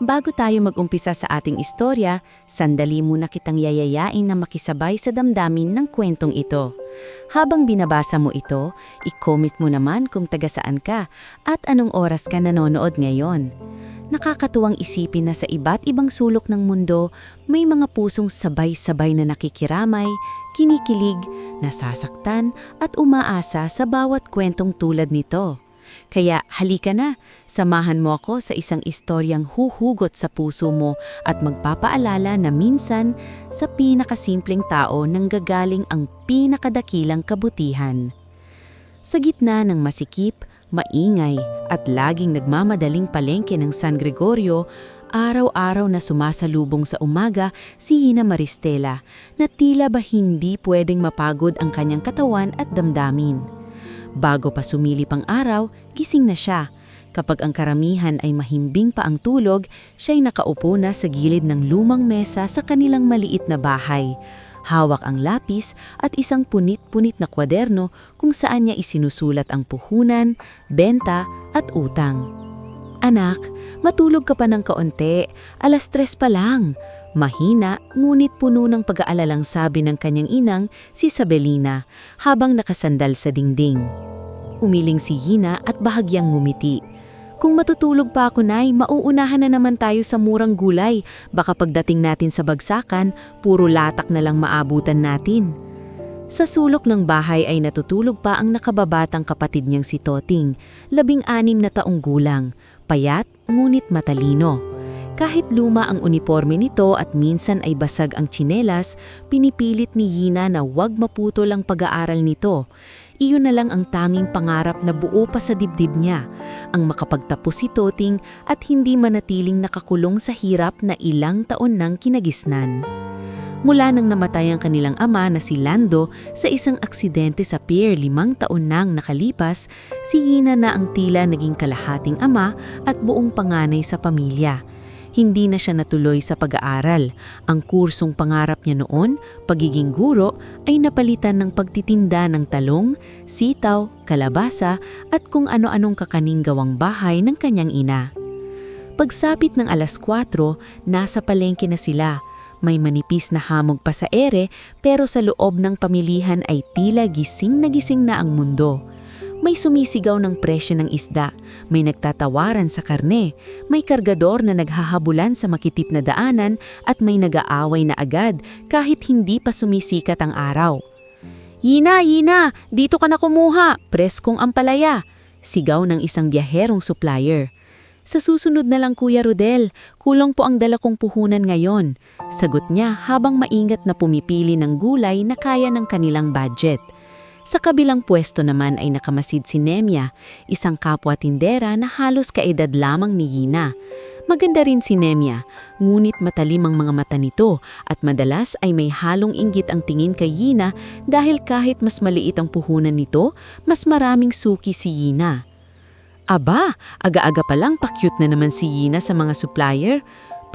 Bago tayo mag-umpisa sa ating istorya, sandali muna kitang yayayain na makisabay sa damdamin ng kwentong ito. Habang binabasa mo ito, i-comment mo naman kung taga saan ka at anong oras ka nanonood ngayon. Nakakatuwang isipin na sa iba't ibang sulok ng mundo, may mga pusong sabay-sabay na nakikiramay, kinikilig, nasasaktan at umaasa sa bawat kwentong tulad nito. Kaya halika na, samahan mo ako sa isang istoryang huhugot sa puso mo at magpapaalala na minsan sa pinakasimpleng tao nanggagaling ang pinakadakilang kabutihan. Sa gitna ng masikip, maingay at laging nagmamadaling palengke ng San Gregorio, araw-araw na sumasalubong sa umaga si Ina Maristela na tila ba hindi pwedeng mapagod ang kanyang katawan at damdamin. Bago pa sumilip ang araw, gising na siya. Kapag ang karamihan ay mahimbing pa ang tulog, siya'y nakaupo na sa gilid ng lumang mesa sa kanilang maliit na bahay. Hawak ang lapis at isang punit-punit na kwaderno kung saan niya isinusulat ang puhunan, benta at utang. Anak, matulog ka pa ng kaunti, 3:00 pa lang. Mahina, ngunit puno ng pag-aalalang sabi ng kanyang inang, si Sabelina, habang nakasandal sa dingding. Umiling si Hina at bahagyang ngumiti. Kung matutulog pa ako, Nay, mauunahan na naman tayo sa murang gulay. Baka pagdating natin sa bagsakan, puro latak na lang maabutan natin. Sa sulok ng bahay ay natutulog pa ang nakababatang kapatid niyang si Toting, 16 na taong gulang, payat ngunit matalino. Kahit luma ang uniforme nito at minsan ay basag ang tsinelas, pinipilit ni Hina na huwag maputol ang pag-aaral nito. Iyon na lang ang tanging pangarap na buo pa sa dibdib niya, ang makapagtapos si Toting at hindi manatiling nakakulong sa hirap na ilang taon nang kinagisnan. Mula nang namatay ang kanilang ama na si Lando sa isang aksidente sa pier 5 taon nang nakalipas, si Hina na ang tila naging kalahating ama at buong panganay sa pamilya. Hindi na siya natuloy sa pag-aaral. Ang kursong pangarap niya noon, pagiging guro, ay napalitan ng pagtitinda ng talong, sitaw, kalabasa at kung ano-anong kakaning gawang bahay ng kanyang ina. Pagsapit ng 4:00, nasa palengke na sila. May manipis na hamog pa sa ere pero sa loob ng pamilihan ay tila gising na ang mundo. May sumisigaw ng presyo ng isda, may nagtatawaran sa karne, may kargador na naghahabulan sa makitip na daanan at may nag-aaway na agad kahit hindi pa sumisikat ang araw. Hina, dito ka na kumuha, preskong ampalaya, sigaw ng isang biyaherong supplier. Sa susunod na lang Kuya Rodel, kulang po ang dala kong puhunan ngayon, sagot niya habang maingat na pumipili ng gulay na kaya ng kanilang budget. Sa kabilang pwesto naman ay nakamasid si Nemia, isang kapwa tindera na halos kaedad lamang ni Hina. Maganda rin si Nemia, ngunit matalim ang mga mata nito at madalas ay may halong inggit ang tingin kay Hina dahil kahit mas maliit ang puhunan nito, mas maraming suki si Hina. Aba, aga-aga pa lang pa-cute na naman si Hina sa mga supplier.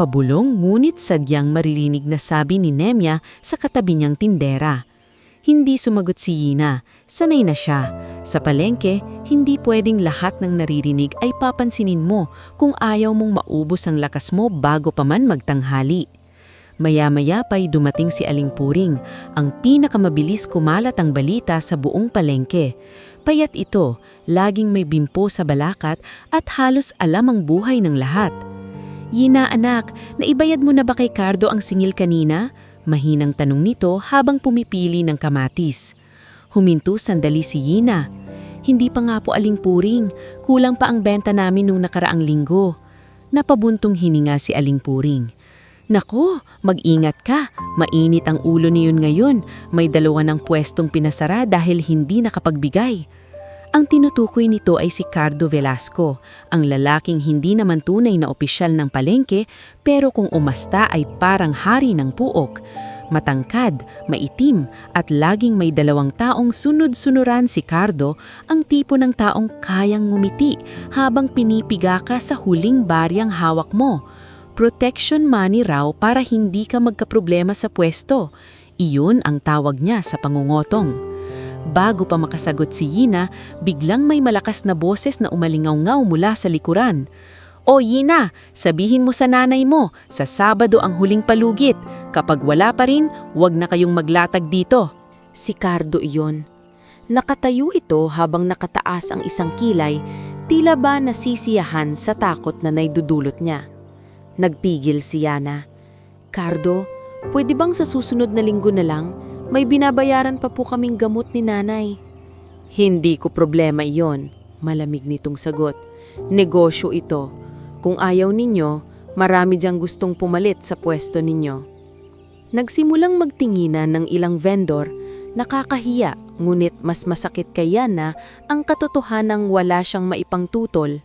Pabulong ngunit sadyang maririnig na sabi ni Nemia sa katabi niyang tindera. Hindi sumagot si Hina, sanay na siya. Sa palengke, hindi pwedeng lahat ng naririnig ay papansinin mo kung ayaw mong maubos ang lakas mo bago pa man magtanghali. Maya-maya pa'y dumating si Aling Puring, ang pinakamabilis kumalat ang balita sa buong palengke. Payat ito, laging may bimpo sa balakat at halos alam ang buhay ng lahat. Hina anak, naibayad mo na ba kay Cardo ang singil kanina? Mahinang tanong nito habang pumipili ng kamatis. Huminto sandali si Hina. Hindi pa nga po Aling Puring, kulang pa ang benta namin nung nakaraang linggo. Napabuntong hininga si Aling Puring. Nako, mag-ingat ka, mainit ang ulo niyon ngayon, may 2 ng pwestong pinasara dahil hindi nakapagbigay. Ang tinutukoy nito ay si Cardo Velasco, ang lalaking hindi naman tunay na opisyal ng palengke pero kung umasta ay parang hari ng puok. Matangkad, maitim at laging may 2 taong sunod-sunuran si Cardo, ang tipo ng taong kayang ngumiti habang pinipiga ka sa huling baryang hawak mo. Protection money raw para hindi ka magkaproblema sa pwesto. Iyon ang tawag niya sa pangungotong. Bago pa makasagot si Hina, biglang may malakas na boses na umalingaw-ngaw mula sa likuran. O Yina, sabihin mo sa nanay mo, sa Sabado ang huling palugit. Kapag wala pa rin, huwag na kayong maglatag dito. Si Cardo iyon. Nakatayo ito habang nakataas ang isang kilay, tila ba nasisiyahan sa takot na naidudulot niya. Nagpigil si Yana. Cardo, pwede bang sa susunod na linggo na lang? May binabayaran pa po kaming gamot ni nanay. Hindi ko problema iyon, malamig nitong sagot. Negosyo ito. Kung ayaw ninyo, marami diyang gustong pumalit sa pwesto ninyo. Nagsimulang magtinginan ng ilang vendor, nakakahiya, ngunit mas masakit kay Yana ang katotohanang wala siyang maipangtutol.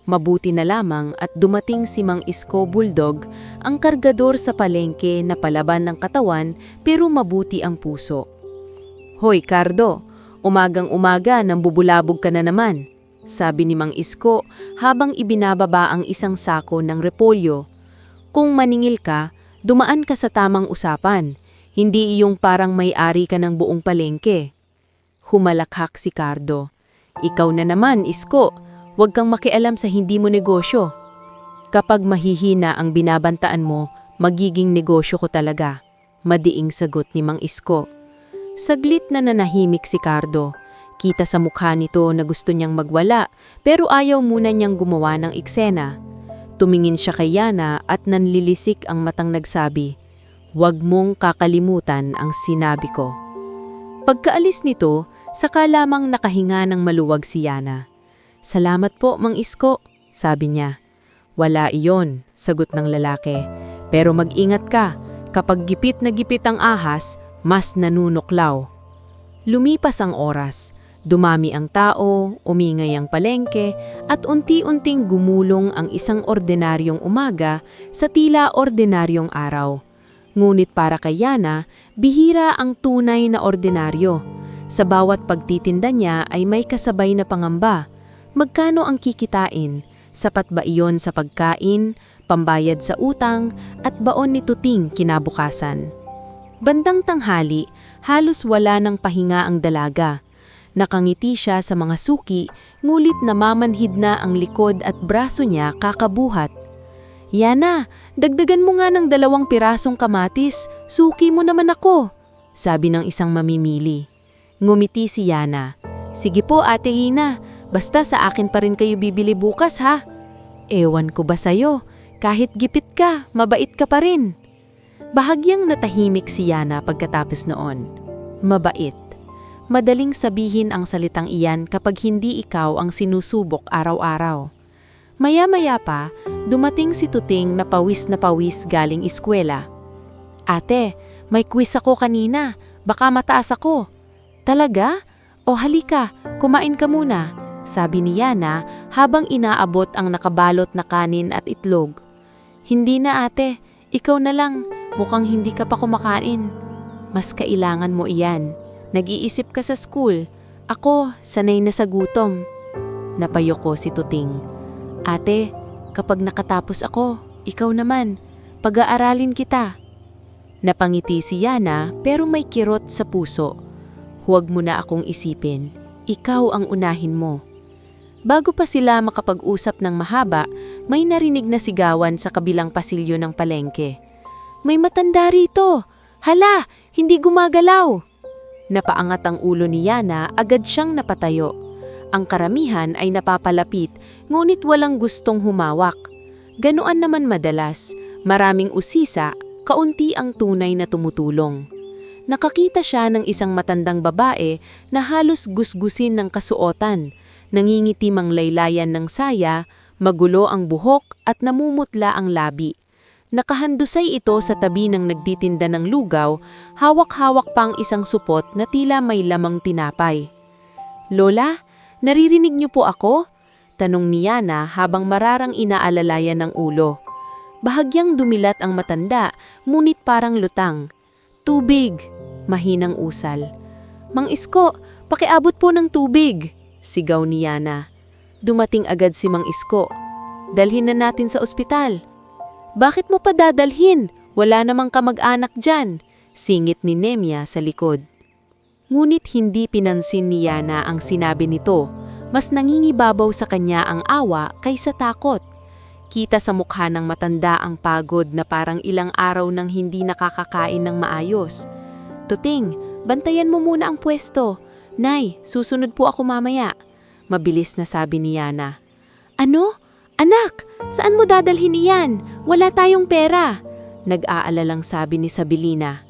Mabuti na lamang at dumating si Mang Isko Bulldog, ang kargador sa palengke na palaban ng katawan pero mabuti ang puso. Hoy Cardo, umagang-umaga nang bubulabog ka na naman, sabi ni Mang Isko habang ibinababa ang isang sako ng repolyo. Kung maningil ka, dumaan ka sa tamang usapan, hindi iyong parang may-ari ka ng buong palengke. Humalakhak si Cardo. Ikaw na naman, Isko, huwag kang makialam sa hindi mo negosyo. Kapag mahihina ang binabantaan mo, magiging negosyo ko talaga, madiing sagot ni Mang Isko. Saglit na nanahimik si Cardo. Kita sa mukha nito na gusto niyang magwala pero ayaw muna niyang gumawa ng eksena. Tumingin siya kay Yana at nanlilisik ang matang nagsabi, "Huwag mong kakalimutan ang sinabi ko." Pagkaalis nito, saka lamang nakahinga ng maluwag si Yana. "Salamat po, Mang Isko," sabi niya. "Wala iyon," sagot ng lalaki. "Pero mag-ingat ka, kapag gipit na gipit ang ahas, mas nanunuklaw." Lumipas ang oras. Dumami ang tao, umingay ang palengke, at unti-unting gumulong ang isang ordinaryong umaga sa tila ordinaryong araw. Ngunit para kay Yana, bihira ang tunay na ordinaryo. Sa bawat pagtitinda niya ay may kasabay na pangamba. Magkano ang kikitain? Sapat ba iyon sa pagkain, pambayad sa utang, at baon ni Tuting kinabukasan? Bandang tanghali, halos wala ng pahinga ang dalaga. Nakangiti siya sa mga suki, ngulit namamanhid na ang likod at braso niya kakabuhat. "Yana, dagdagan mo nga ng 2 pirasong kamatis, suki mo naman ako," sabi ng isang mamimili. Ngumiti si Yana. "Sige po Ate Ina, basta sa akin pa rin kayo bibili bukas ha." "Ewan ko ba sa'yo, kahit gipit ka, mabait ka pa rin." Bahagyang natahimik si Yana pagkatapos noon. Mabait. Madaling sabihin ang salitang iyan kapag hindi ikaw ang sinusubok araw-araw. Maya-maya pa, dumating si Tuting na pawis galing eskwela. "Ate, may quiz ako kanina, baka mataas ako." "Talaga? O halika, kumain ka muna," sabi ni Yana habang inaabot ang nakabalot na kanin at itlog. "Hindi na ate, ikaw na lang, mukhang hindi ka pa kumakain." "Mas kailangan mo iyan. Nag-iisip ka sa school. Ako, sanay na sa gutom." Napayoko si Tuting. "Ate, kapag nakatapos ako, ikaw naman. Pag-aaralin kita." Napangiti si Yana pero may kirot sa puso. "Huwag mo na akong isipin. Ikaw ang unahin mo." Bago pa sila makapag-usap ng mahaba, may narinig na sigawan sa kabilang pasilyo ng palengke. "May matanda rito! Hala, hindi gumagalaw!" Napaangat ang ulo ni Yana, agad siyang napatayo. Ang karamihan ay napapalapit, ngunit walang gustong humawak. Ganoon naman madalas, maraming usisa, kaunti ang tunay na tumutulong. Nakakita siya ng isang matandang babae na halos gusgusin ng kasuotan, nangingiti mang laylayan ng saya, magulo ang buhok at namumutla ang labi. Nakahandusay ito sa tabi ng nagtitinda ng lugaw, hawak-hawak pang isang supot na tila may lamang tinapay. "Lola, naririnig niyo po ako?" tanong ni Yana habang mararang inaalalayan ng ulo. Bahagyang dumilat ang matanda, ngunit parang lutang. "Tubig," mahinang usal. "Mang Isko, pakiabot po ng tubig," sigaw ni Yana. Dumating agad si Mang Isko. "Dalhin na natin sa ospital." "Bakit mo pa dadalhin? Wala namang kamag-anak dyan," singit ni Nemya sa likod. Ngunit hindi pinansin ni Yana ang sinabi nito. Mas nangingibabaw sa kanya ang awa kaysa takot. Kita sa mukha ng matanda ang pagod na parang ilang araw nang hindi nakakakain ng maayos. Tuting, bantayan mo muna ang pwesto. Nay, susunod po ako mamaya. Mabilis na sabi ni Yana. Ano? Anak, saan mo dadalhin iyan? Wala tayong pera. Nag-aalalang sabi ni Sabilina.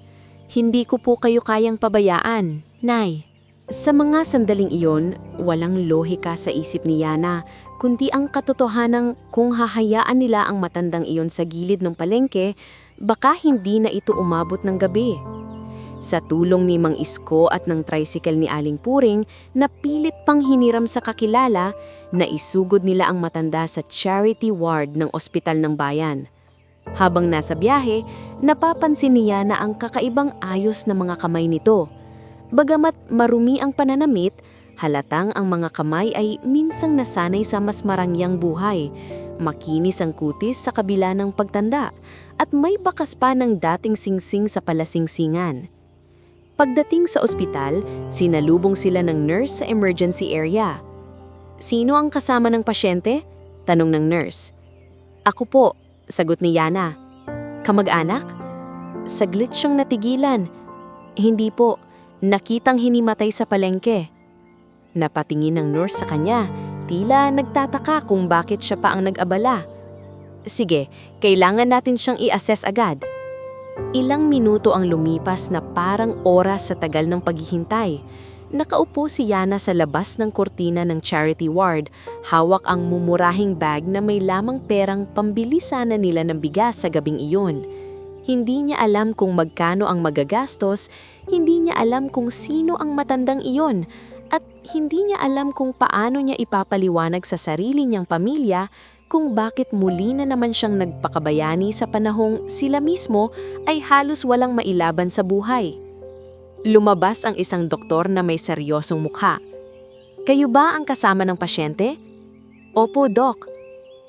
Hindi ko po kayo kayang pabayaan, Nay. Sa mga sandaling iyon, walang lohika sa isip ni Yana, kundi ang katotohanang kung hahayaan nila ang matandang iyon sa gilid ng palengke, baka hindi na ito umabot ng gabi. Sa tulong ni Mang Isko at ng tricycle ni Aling Puring, napilit pang hiniram sa kakilala na isugod nila ang matanda sa charity ward ng ospital ng bayan. Habang nasa biyahe, napapansin niya na ang kakaibang ayos na mga kamay nito. Bagamat marumi ang pananamit, halatang ang mga kamay ay minsang nasanay sa mas marangyang buhay. Makinis ang kutis sa kabila ng pagtanda at may bakas pa ng dating singsing sa palasingsingan. Pagdating sa ospital, sinalubong sila ng nurse sa emergency area. Sino ang kasama ng pasyente? Tanong ng nurse. Ako po, sagot ni Yana. Kamag-anak? Saglit siyang natigilan. Hindi po, nakitang hinimatay sa palengke. Napatingin ng nurse sa kanya, tila nagtataka kung bakit siya pa ang nag-abala. Sige, kailangan natin siyang i-assess agad. Ilang minuto ang lumipas na parang oras sa tagal ng paghihintay. Nakaupo si Yana sa labas ng kurtina ng charity ward, hawak ang mumurahing bag na may lamang perang pambili sana nila ng bigas sa gabing iyon. Hindi niya alam kung magkano ang magagastos, hindi niya alam kung sino ang matandang iyon, at hindi niya alam kung paano niya ipapaliwanag sa sarili niyang pamilya kung bakit muli na naman siyang nagpakabayani sa panahong sila mismo ay halos walang mailaban sa buhay. Lumabas ang isang doktor na may seryosong mukha. Kayo ba ang kasama ng pasyente? Opo, Doc.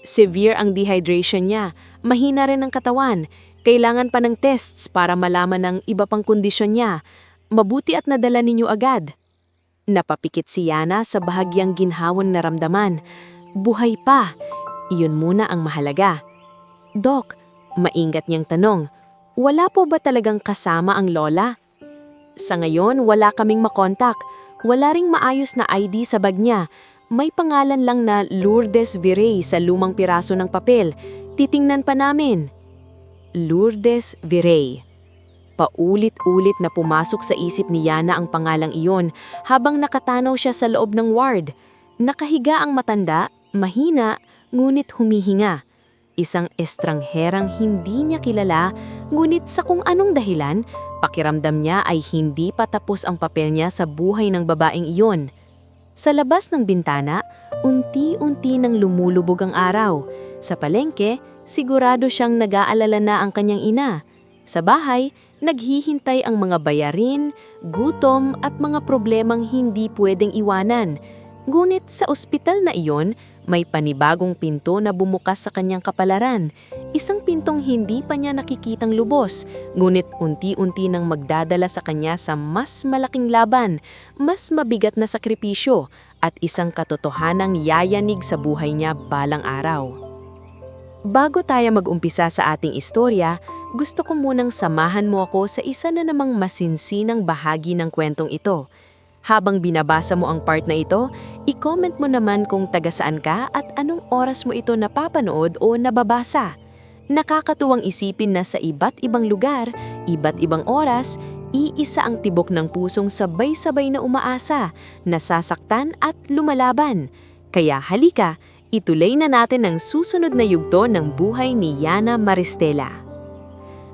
Severe ang dehydration niya, mahina rin ang katawan, kailangan pa ng tests para malaman ang iba pang kondisyon niya. Mabuti at nadala ninyo agad. Napapikit si Yana sa bahagyang ginhawang naramdaman. Buhay pa. Iyon muna ang mahalaga. Doc, maingat niyang tanong, wala po ba talagang kasama ang lola? Sa ngayon, wala kaming makontak. Wala ring maayos na ID sa bag niya. May pangalan lang na Lourdes Virey sa lumang piraso ng papel. Titingnan pa namin. Lourdes Virey. Paulit-ulit na pumasok sa isip ni Yana ang pangalang iyon habang nakatanaw siya sa loob ng ward. Nakahiga ang matanda, mahina, ngunit humihinga. Isang estrangherang hindi niya kilala, ngunit sa kung anong dahilan, pakiramdam niya ay hindi pa tapos ang papel niya sa buhay ng babaeng iyon. Sa labas ng bintana, unti-unti nang lumulubog ang araw. Sa palengke, sigurado siyang nag-aalala na ang kanyang ina. Sa bahay, naghihintay ang mga bayarin, gutom at mga problemang hindi pwedeng iwanan. Ngunit sa ospital na iyon, may panibagong pinto na bumukas sa kanyang kapalaran. Isang pintong hindi pa niya nakikitang lubos, ngunit unti-unti nang magdadala sa kanya sa mas malaking laban, mas mabigat na sakripisyo, at isang katotohanang yayanig sa buhay niya balang araw. Bago tayo mag-umpisa sa ating istorya, gusto ko munang samahan mo ako sa isa na namang masinsinang bahagi ng kwentong ito. Habang binabasa mo ang part na ito, i-comment mo naman kung taga-saan ka at anong oras mo ito napapanood o nababasa. Nakakatuwang isipin na sa iba't ibang lugar, iba't ibang oras, iisa ang tibok ng pusong sabay-sabay na umaasa, nasasaktan at lumalaban. Kaya halika, ituloy na natin ang susunod na yugto ng buhay ni Yana Maristela.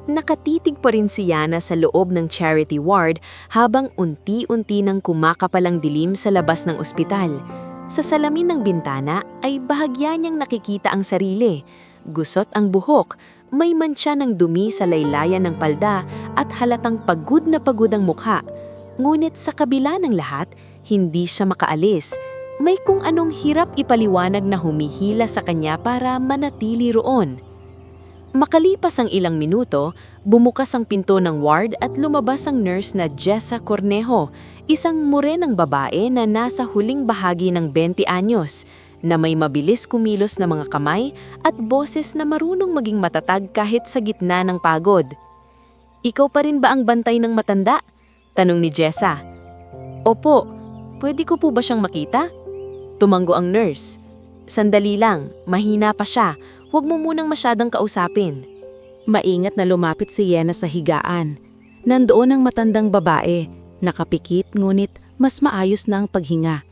Nakatitig pa rin si Yana sa loob ng charity ward habang unti-unti nang kumakapalang dilim sa labas ng ospital. Sa salamin ng bintana ay bahagya niyang nakikita ang sarili. Gusot ang buhok, may mantsa ng dumi sa laylayan ng palda at halatang pagod na pagod ang mukha. Ngunit sa kabila ng lahat, hindi siya makaalis. May kung anong hirap ipaliwanag na humihila sa kanya para manatili roon. Makalipas ang ilang minuto, bumukas ang pinto ng ward at lumabas ang nurse na Jessa Cornejo, isang morenang babae na nasa huling bahagi ng 20 anyos. na may mabilis kumilos na mga kamay at boses na marunong maging matatag kahit sa gitna ng pagod. "Ikaw pa rin ba ang bantay ng matanda?" tanong ni Jessa. "Opo, pwede ko po ba siyang makita?" Tumango ang nurse. "Sandali lang, mahina pa siya. Huwag mo munang masyadang kausapin." Maingat na lumapit si Yena sa higaan. Nandoon ang matandang babae, nakapikit ngunit mas maayos na ang paghinga.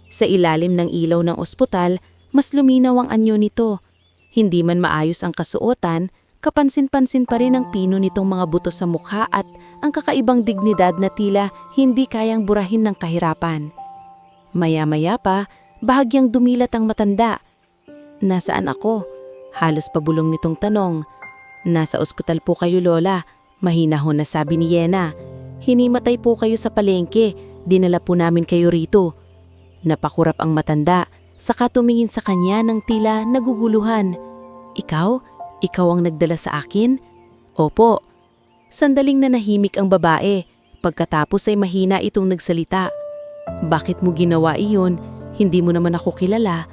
Sa ilalim ng ilaw ng ospital, mas luminaw ang anyo nito. Hindi man maayos ang kasuotan, kapansin-pansin pa rin ang pino nitong mga buto sa mukha at ang kakaibang dignidad na tila hindi kayang burahin ng kahirapan. Maya-maya pa, bahagyang dumilat ang matanda. "Nasaan ako?" Halos pabulong nitong tanong. "Nasa ospital po kayo, Lola," mahinahon na sabi ni Yena. "Hinimatay po kayo sa palengke, dinala po namin kayo rito." Napakurap ang matanda, saka tumingin sa kanya ng tila naguguluhan. "Ikaw? Ikaw ang nagdala sa akin?" "Opo." Sandaling nanahimik ang babae, pagkatapos ay mahina itong nagsalita. "Bakit mo ginawa iyon? Hindi mo naman ako kilala."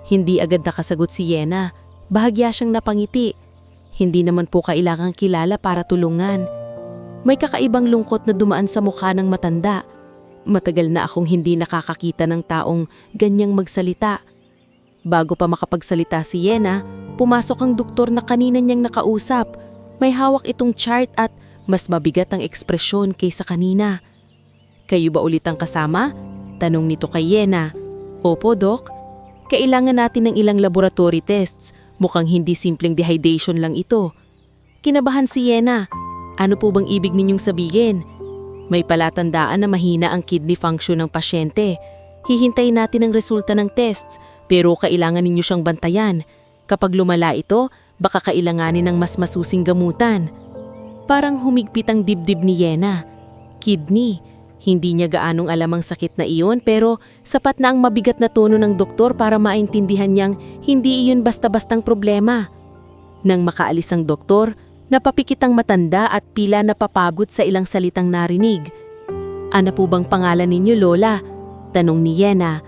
Hindi agad nakasagot si Yena, bahagya siyang napangiti. "Hindi naman po kailangang kilala para tulungan." May kakaibang lungkot na dumaan sa mukha ng matanda. Matagal na akong hindi nakakakita ng taong ganyang magsalita. Bago pa makapagsalita si Yena, pumasok ang doktor na kanina niyang nakausap. May hawak itong chart at mas mabigat ang ekspresyon kaysa kanina. "Kayo ba ulit ang kasama?" tanong nito kay Yena. "Opo, Dok. Kailangan natin ng ilang laboratory tests. Mukhang hindi simpleng dehydration lang ito." Kinabahan si Yena. "Ano po bang ibig ninyong sabihin?" "May palatandaan na mahina ang kidney function ng pasyente. Hihintayin natin ang resulta ng tests, pero kailangan ninyo siyang bantayan. Kapag lumala ito, baka kailanganin ng mas masusing gamutan." Parang humigpit ang dibdib ni Yena. Kidney. Hindi niya gaanong alam ang sakit na iyon, pero sapat na ang mabigat na tono ng doktor para maintindihan niyang hindi iyon basta-bastang problema. Nang makaalis ang doktor, napapikit ang matanda at pila napapagod sa ilang salitang narinig. "Ano po bang pangalan ninyo, Lola?" tanong ni Yena.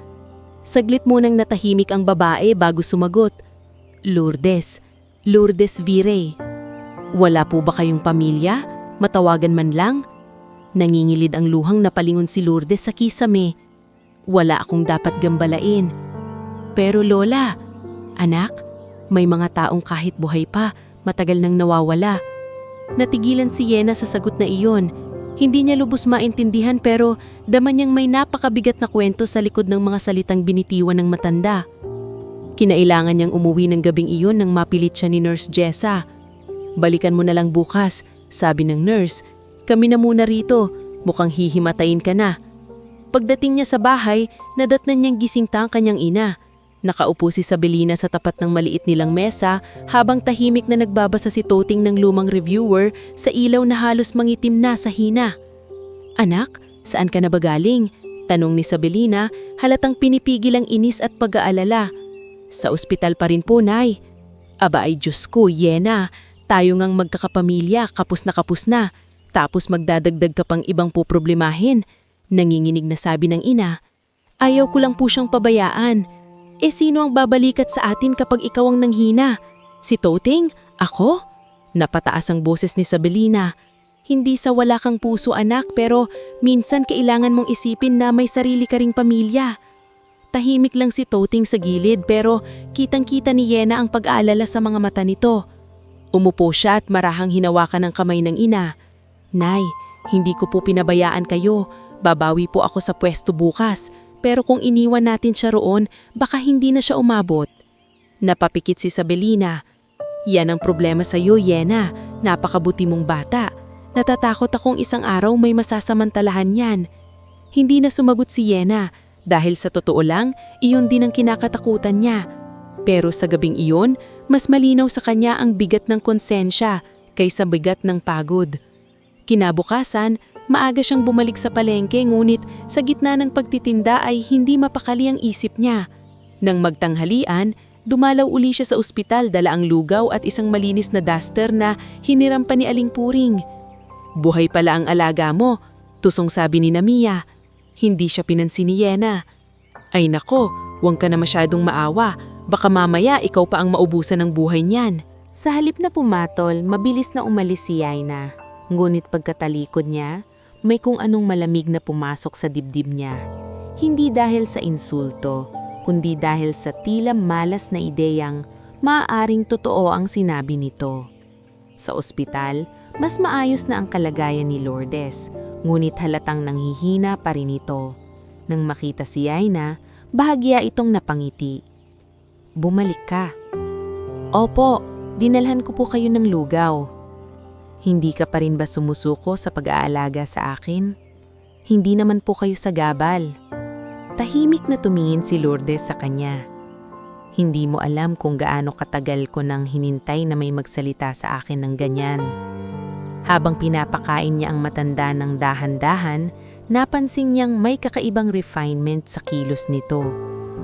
Saglit munang natahimik ang babae bago sumagot. "Lourdes. Lourdes Virey." "Wala po ba kayong pamilya? Matawagan man lang?" Nangingilid ang luhang napalingon si Lourdes sa kisame. "Wala akong dapat gambalain." "Pero Lola." "Anak, may mga taong kahit buhay pa, matagal nang nawawala." Natigilan si Yena sa sagot na iyon. Hindi niya lubos maintindihan pero dama niyang may napakabigat na kwento sa likod ng mga salitang binitiwan ng matanda. Kinailangan niyang umuwi ng gabing iyon nang mapilit siya ni Nurse Jessa. "Balikan mo na lang bukas," sabi ng nurse. "Kami na muna rito, mukhang hihimatayin ka na." Pagdating niya sa bahay, nadatnan niyang gisingta ang kanyang ina. Nakaupo si Sabelina sa tapat ng maliit nilang mesa habang tahimik na nagbabasa si Toting ng lumang reviewer sa ilaw na halos mangitim na sa hina. "Anak, saan ka na ba galing?" tanong ni Sabelina, halatang pinipigil ang inis at pag-aalala. "Sa ospital pa rin po, Nay." "Aba ay Diyos ko, Yena, tayo ngang magkakapamilya, kapos na. Tapos magdadagdag ka pang ibang poproblemahin." Nanginginig na sabi ng ina. "Ayaw ko lang po siyang pabayaan. Sino ang babalikat sa atin kapag ikaw ang nanghina? Si Toting? Ako?" Napataas ang boses ni Sabelina. "Hindi sa wala kang puso, anak, pero minsan kailangan mong isipin na may sarili ka ring pamilya." Tahimik lang si Toting sa gilid pero kitang-kita ni Yena ang pag-aalala sa mga mata nito. Umupo siya at marahang hinawakan ng kamay ng ina. "Nay, hindi ko po pinabayaan kayo. Babawi po ako sa pwesto bukas. Pero kung iniwan natin siya roon, baka hindi na siya umabot." Napapikit si Sabelina. "Yan ang problema sa iyo, Yena. Napakabuti mong bata. Natatakot akong isang araw may masasamantalahan yan." Hindi na sumagot si Yena dahil sa totoo lang, iyon din ang kinakatakutan niya. Pero sa gabing iyon, mas malinaw sa kanya ang bigat ng konsensya kaysa bigat ng pagod. Kinabukasan, maaga siyang bumalik sa palengke ngunit sa gitna ng pagtitinda ay hindi mapakali ang isip niya. Nang magtanghalian, dumalaw uli siya sa ospital dala ang lugaw at isang malinis na duster na hiniram pa ni Aling Puring. "Buhay pala ang alaga mo," tusong sabi ni Mia. Hindi siya pinansin ni Yena. "Ay nako, Huwag ka na masyadong maawa. Baka mamaya ikaw pa ang maubusan ng buhay niyan. Sa halip na pumatol, mabilis na umalis si Yaina. Ngunit pagkatalikod niya, may kung anong malamig na pumasok sa dibdib niya. Hindi dahil sa insulto, kundi dahil sa tila malas na ideyang maaaring totoo ang sinabi nito. Sa ospital, mas maayos na ang kalagayan ni Lourdes, ngunit halatang nanghihina pa rin ito. Nang makita si Yaina, bahagya itong napangiti. Bumalik ka. Opo, dinalhan ko po kayo ng lugaw. Hindi ka pa rin ba sumusuko sa pag-aalaga sa akin? Hindi naman po kayo sagabal. Tahimik na tumingin si Lourdes sa kanya. Hindi mo alam kung gaano katagal ko nang hinintay na may magsalita sa akin ng ganyan. Habang pinapakain niya ang matanda ng dahan-dahan, napansin niyang may kakaibang refinement sa kilos nito.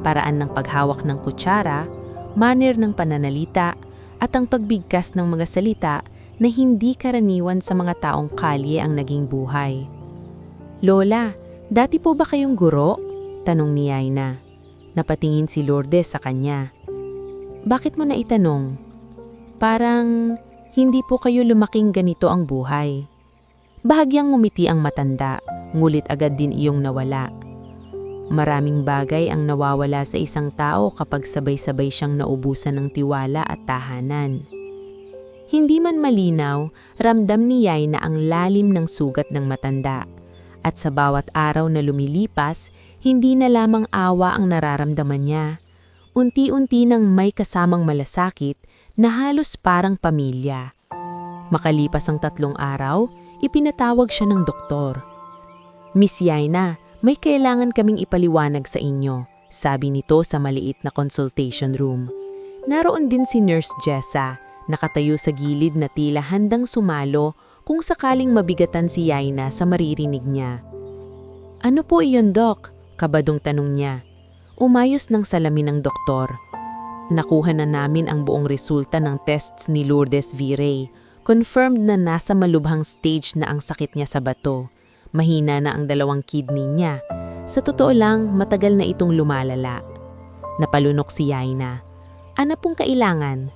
Paraan ng paghawak ng kutsara, manner ng pananalita, at ang pagbigkas ng mga salita na hindi karaniwan sa mga taong kalye ang naging buhay. Lola, dati po ba kayong guro? Tanong ni Yaina. Napatingin si Lourdes sa kanya. Bakit mo na itanong? Parang hindi po kayo lumaking ganito ang buhay. Bahagyang ngumiti ang matanda, ngulit agad din iyong nawala. Maraming bagay ang nawawala sa isang tao kapag sabay-sabay siyang naubusan ng tiwala at tahanan. Hindi man malinaw, ramdam ni Yaina ang lalim ng sugat ng matanda. At sa bawat araw na lumilipas, hindi na lamang awa ang nararamdaman niya. Unti-unti nang may kasamang malasakit na halos parang pamilya. Makalipas ang 3 araw, ipinatawag siya ng doktor. Miss Yaina, may kailangan kaming ipaliwanag sa inyo, sabi nito sa maliit na consultation room. Naroon din si Nurse Jessa, nakatayo sa gilid na tila handang sumalo kung sakaling mabigatan si Yaina sa maririnig niya. Ano po iyon, Doc? Kabadong tanong niya. Umayos ng salamin ng doktor. Nakuha na namin ang buong resulta ng tests ni Lourdes V. Confirmed na nasa malubhang stage na ang sakit niya sa bato. Mahina na ang 2 kidney niya. Sa totoo lang, matagal na itong lumalala. Napalunok si Yaina. Ano pong kailangan?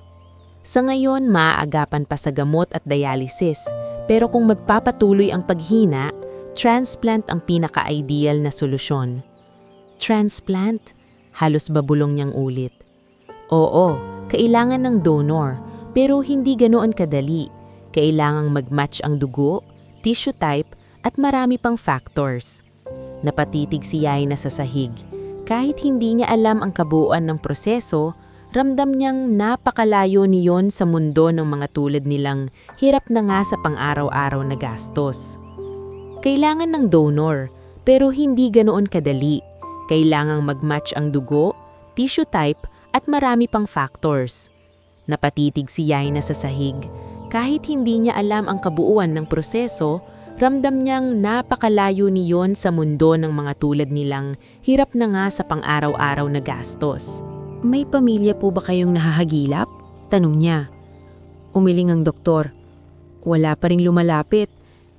Sa ngayon, maaagapan pa sa gamot at dialysis. Pero kung magpapatuloy ang paghina, transplant ang pinaka-ideal na solusyon. Transplant? Halos babulong niyang ulit. Oo, kailangan ng donor, pero hindi ganoon kadali. Kailangang mag-match ang dugo, tissue type, at marami pang factors. Napatitig si Yaina sa sahig. Kahit hindi niya alam ang kabuuan ng proseso, ramdam niyang napakalayo niyon sa mundo ng mga tulad nilang hirap na nga sa pang-araw-araw na gastos. Kailangan ng donor, pero hindi ganoon kadali. Kailangang mag-match ang dugo, tissue type, at marami pang factors. Napatitig si Yaina sa sahig. Kahit hindi niya alam ang kabuuan ng proseso, ramdam niyang napakalayo niyon sa mundo ng mga tulad nilang hirap na nga sa pang-araw-araw na gastos. May pamilya po ba kayong nahahagilap? Tanong niya. Umiling ang doktor. Wala pa ring lumalapit.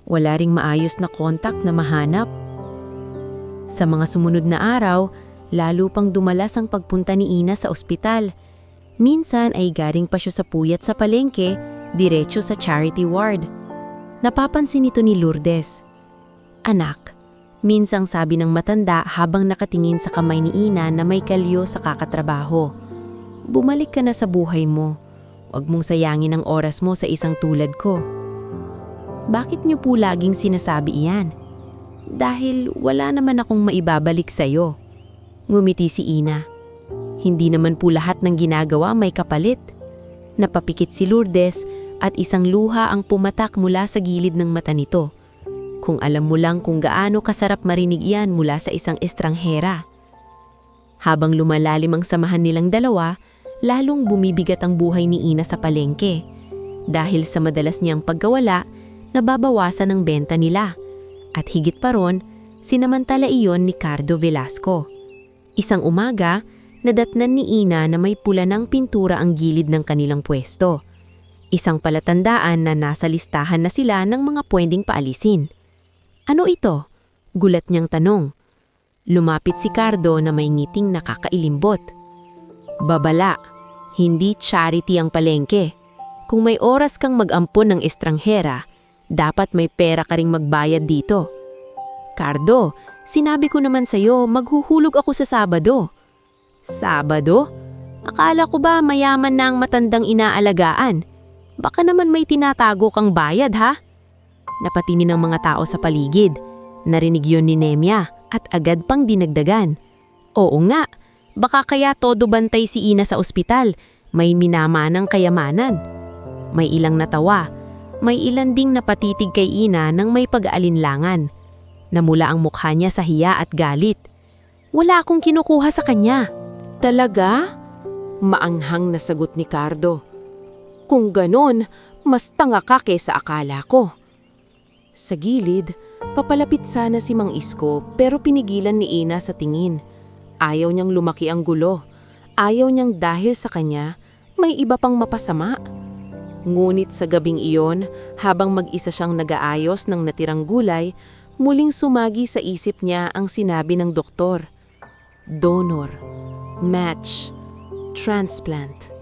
Wala ring maayos na kontak na mahanap. Sa mga sumunod na araw, lalo pang dumalas ang pagpunta ni Ina sa ospital. Minsan ay galing pa siya sa puyat sa palengke, diretso sa charity ward. Napapansin ito ni Lourdes. Anak, minsang sabi ng matanda habang nakatingin sa kamay ni Ina na may kalyo sa kakatrabaho. Bumalik ka na sa buhay mo. Huwag mong sayangin ang oras mo sa isang tulad ko. Bakit niyo po laging sinasabi iyan? Dahil wala naman akong maibabalik sa'yo. Ngumiti si Ina. Hindi naman po lahat ng ginagawa may kapalit. Napapikit si Lourdes at isang luha ang pumatak mula sa gilid ng mata nito. Kung alam mo lang kung gaano kasarap marinig iyan mula sa isang estranghera. Habang lumalalim ang samahan nilang dalawa, lalong bumibigat ang buhay ni Ina sa palengke. Dahil sa madalas niyang pagkawala, nababawasan ang benta nila. At higit pa ron, sinamantala iyon ni Cardo Velasco. Isang umaga, nadatnan ni Ina na may pula ng pintura ang gilid ng kanilang pwesto. Isang palatandaan na nasa listahan na sila ng mga pwedeng paalisin. Ano ito? Gulat niyang tanong. Lumapit si Cardo na may ngiting nakakailimbot. Babala, hindi charity ang palengke. Kung may oras kang mag-ampon ng estranghera, dapat may pera ka ring magbayad dito. Cardo, sinabi ko naman sa'yo, maghuhulog ako sa Sabado. Sabado? Akala ko ba mayaman na ang matandang inaalagaan? Baka naman may tinatago kang bayad, ha? Napatinin ng mga tao sa paligid. Narinig yun ni Nemya at agad pang dinagdagan. Oo nga, baka kaya todo bantay si Ina sa ospital. May minamanang kayamanan. May ilang natawa. May ilan ding napatitig kay Ina nang may pag-aalinlangan. Namula ang mukha niya sa hiya at galit. Wala akong kinukuha sa kanya. Talaga? Maanghang na sagot ni Cardo. Kung ganon, mas tanga ka kesa akala ko. Sa gilid, papalapit sana si Mang Isko pero pinigilan ni Ina sa tingin. Ayaw niyang lumaki ang gulo. Ayaw niyang dahil sa kanya, may iba pang mapasama. Ngunit sa gabing iyon, habang mag-isa siyang nag-aayos ng natirang gulay, muling sumagi sa isip niya ang sinabi ng doktor. Donor, match, transplant.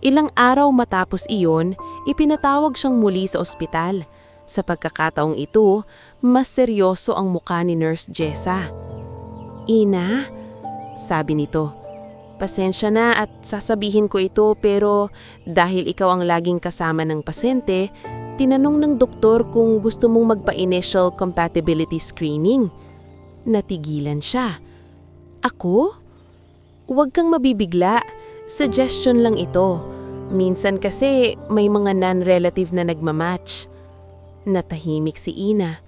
Ilang araw matapos iyon, ipinatawag siyang muli sa ospital. Sa pagkakataong ito, mas seryoso ang mukha ni Nurse Jessa. Ina, sabi nito, pasensya na at sasabihin ko ito pero dahil ikaw ang laging kasama ng pasyente, tinanong ng doktor kung gusto mong magpa-initial compatibility screening. Natigilan siya. Ako? Huwag kang mabibigla. Suggestion lang ito. Minsan kasi may mga non-relative na nagmamatch. Natahimik si Ina.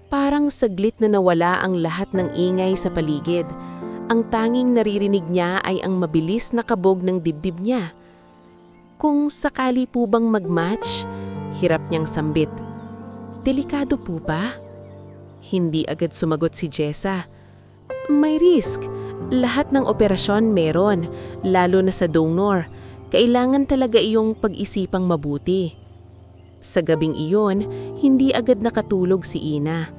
Parang saglit na nawala ang lahat ng ingay sa paligid. Ang tanging naririnig niya ay ang mabilis na kabog ng dibdib niya. Kung sakali po bang mag-match, hirap niyang sambit. Delikado po ba? Hindi agad sumagot si Jessa. May risk. Lahat ng operasyon meron, lalo na sa donor. Kailangan talaga iyong pag-isipang mabuti. Sa gabing iyon, hindi agad nakatulog si Ina.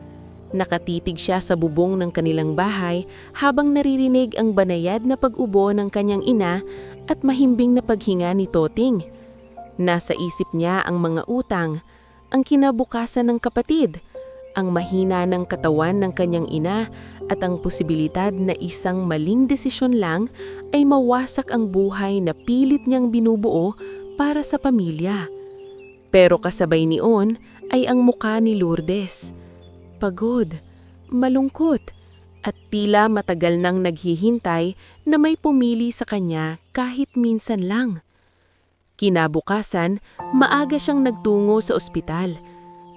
Nakatitig siya sa bubong ng kanilang bahay habang naririnig ang banayad na pag-ubo ng kanyang ina at mahimbing na paghinga ni Toting. Nasa isip niya ang mga utang, ang kinabukasan ng kapatid, ang mahina ng katawan ng kanyang ina at ang posibilidad na isang maling desisyon lang ay mawasak ang buhay na pilit niyang binubuo para sa pamilya. Pero kasabay niyon ay ang mukha ni Lourdes. Pagod, malungkot, at tila matagal nang naghihintay na may pumili sa kanya kahit minsan lang. Kinabukasan, maaga siyang nagtungo sa ospital.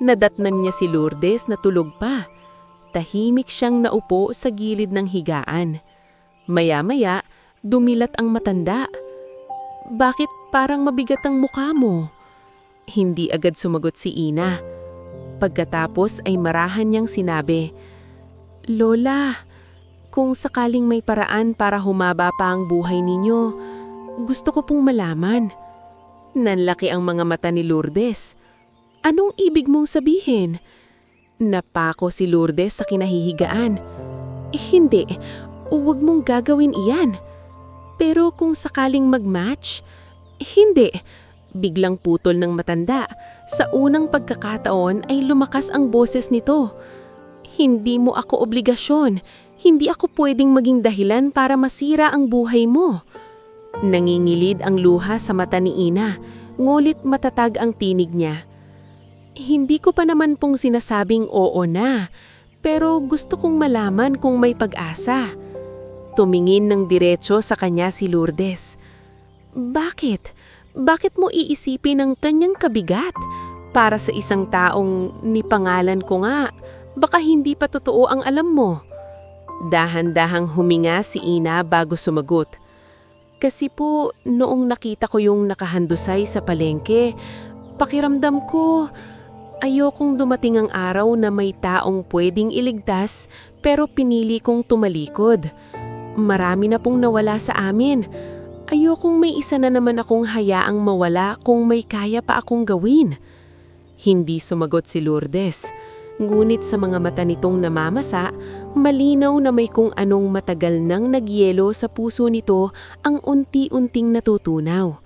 Nadatnan niya si Lourdes na tulog pa. Tahimik siyang naupo sa gilid ng higaan. Maya-maya, dumilat ang matanda. Bakit parang mabigat ang mukha mo? Hindi agad sumagot si Ina. Pagkatapos ay marahan niyang sinabi, Lola, kung sakaling may paraan para humaba pa ang buhay ninyo, gusto ko pong malaman. Nanlaki ang mga mata ni Lourdes. Anong ibig mong sabihin? Napako si Lourdes sa kinahihigaan. Hindi, huwag mong gagawin iyan. Pero kung sakaling mag-match, hindi. Biglang putol ng matanda. Sa unang pagkakataon ay lumakas ang boses nito. Hindi mo ako obligasyon. Hindi ako pwedeng maging dahilan para masira ang buhay mo. Nangingilid ang luha sa mata ni Ina, ngulit matatag ang tinig niya. Hindi ko pa naman pong sinasabing oo na, pero gusto kong malaman kung may pag-asa. Tumingin ng diretso sa kanya si Lourdes. Bakit? Bakit mo iisipin ang kanyang kabigat? Para sa isang taong nipangalan ko nga, baka hindi pa totoo ang alam mo. Dahan-dahang huminga si Ina bago sumagot. Kasi po, noong nakita ko yung nakahandusay sa palengke, pakiramdam ko, ayokong dumating ang araw na may taong pwedeng iligtas pero pinili kong tumalikod. Marami na pong nawala sa amin. Ayokong may isa na naman akong hayaang mawala kung may kaya pa akong gawin. Hindi sumagot si Lourdes. Ngunit sa mga mata nitong namamasa, Malinaw na may kung anong matagal nang nagyelo sa puso nito ang unti-unting natutunaw.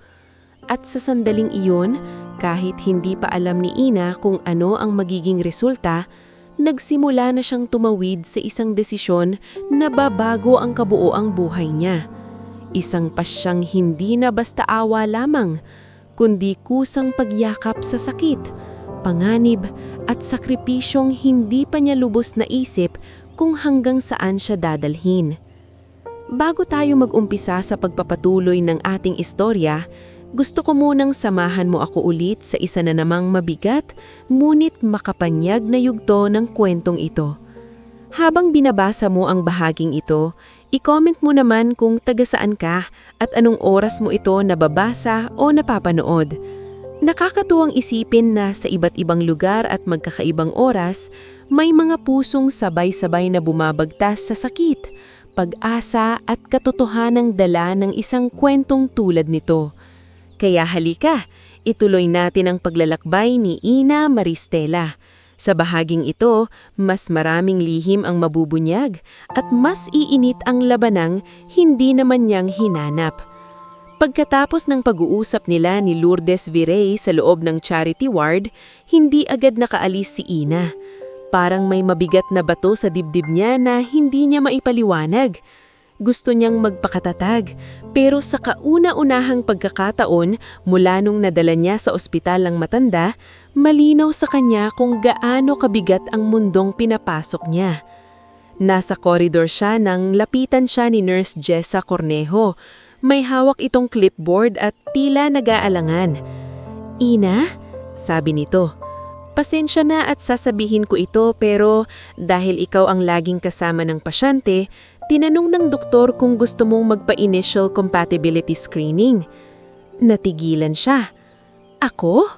At sa sandaling iyon, kahit hindi pa alam ni Ina kung ano ang magiging resulta, nagsimula na siyang tumawid sa isang desisyon na babago ang kabuoang buhay niya. Isang pasyang hindi na basta awa lamang, kundi kusang pagyakap sa sakit, panganib at sakripisyong hindi pa niya lubos na isip kung hanggang saan siya dadalhin. Bago tayo mag-umpisa sa pagpapatuloy ng ating istorya, gusto ko munang samahan mo ako ulit sa isa na namang mabigat ngunit makapanyag na yugto ng kwentong ito. Habang binabasa mo ang bahaging ito, i-comment mo naman kung taga saan ka at anong oras mo ito nababasa o napapanood. Nakakatuwang isipin na sa iba't ibang lugar at magkakaibang oras, may mga pusong sabay-sabay na bumabagtas sa sakit, pag-asa at katotohanang dala ng isang kwentong tulad nito. Kaya halika, ituloy natin ang paglalakbay ni Ina Maristela. Sa bahaging ito, mas maraming lihim ang mabubunyag at mas iinit ang labanang hindi naman niyang hinanap. Pagkatapos ng pag-uusap nila ni Lourdes Virey sa loob ng charity ward, hindi agad nakaalis si Ina. Parang may mabigat na bato sa dibdib niya na hindi niya maipaliwanag. Gusto niyang magpakatatag, pero sa kauna-unahang pagkakataon mula nung nadala niya sa ospital ang matanda, malinaw sa kanya kung gaano kabigat ang mundong pinapasok niya. Nasa koridor siya nang lapitan siya ni Nurse Jessa Cornejo. May hawak itong clipboard at tila nag-aalangan. "Ina?" sabi nito. "Pasensya na at sasabihin ko ito pero dahil ikaw ang laging kasama ng pasyente, tinanong ng doktor kung gusto mong magpa-initial compatibility screening." Natigilan siya. "Ako?"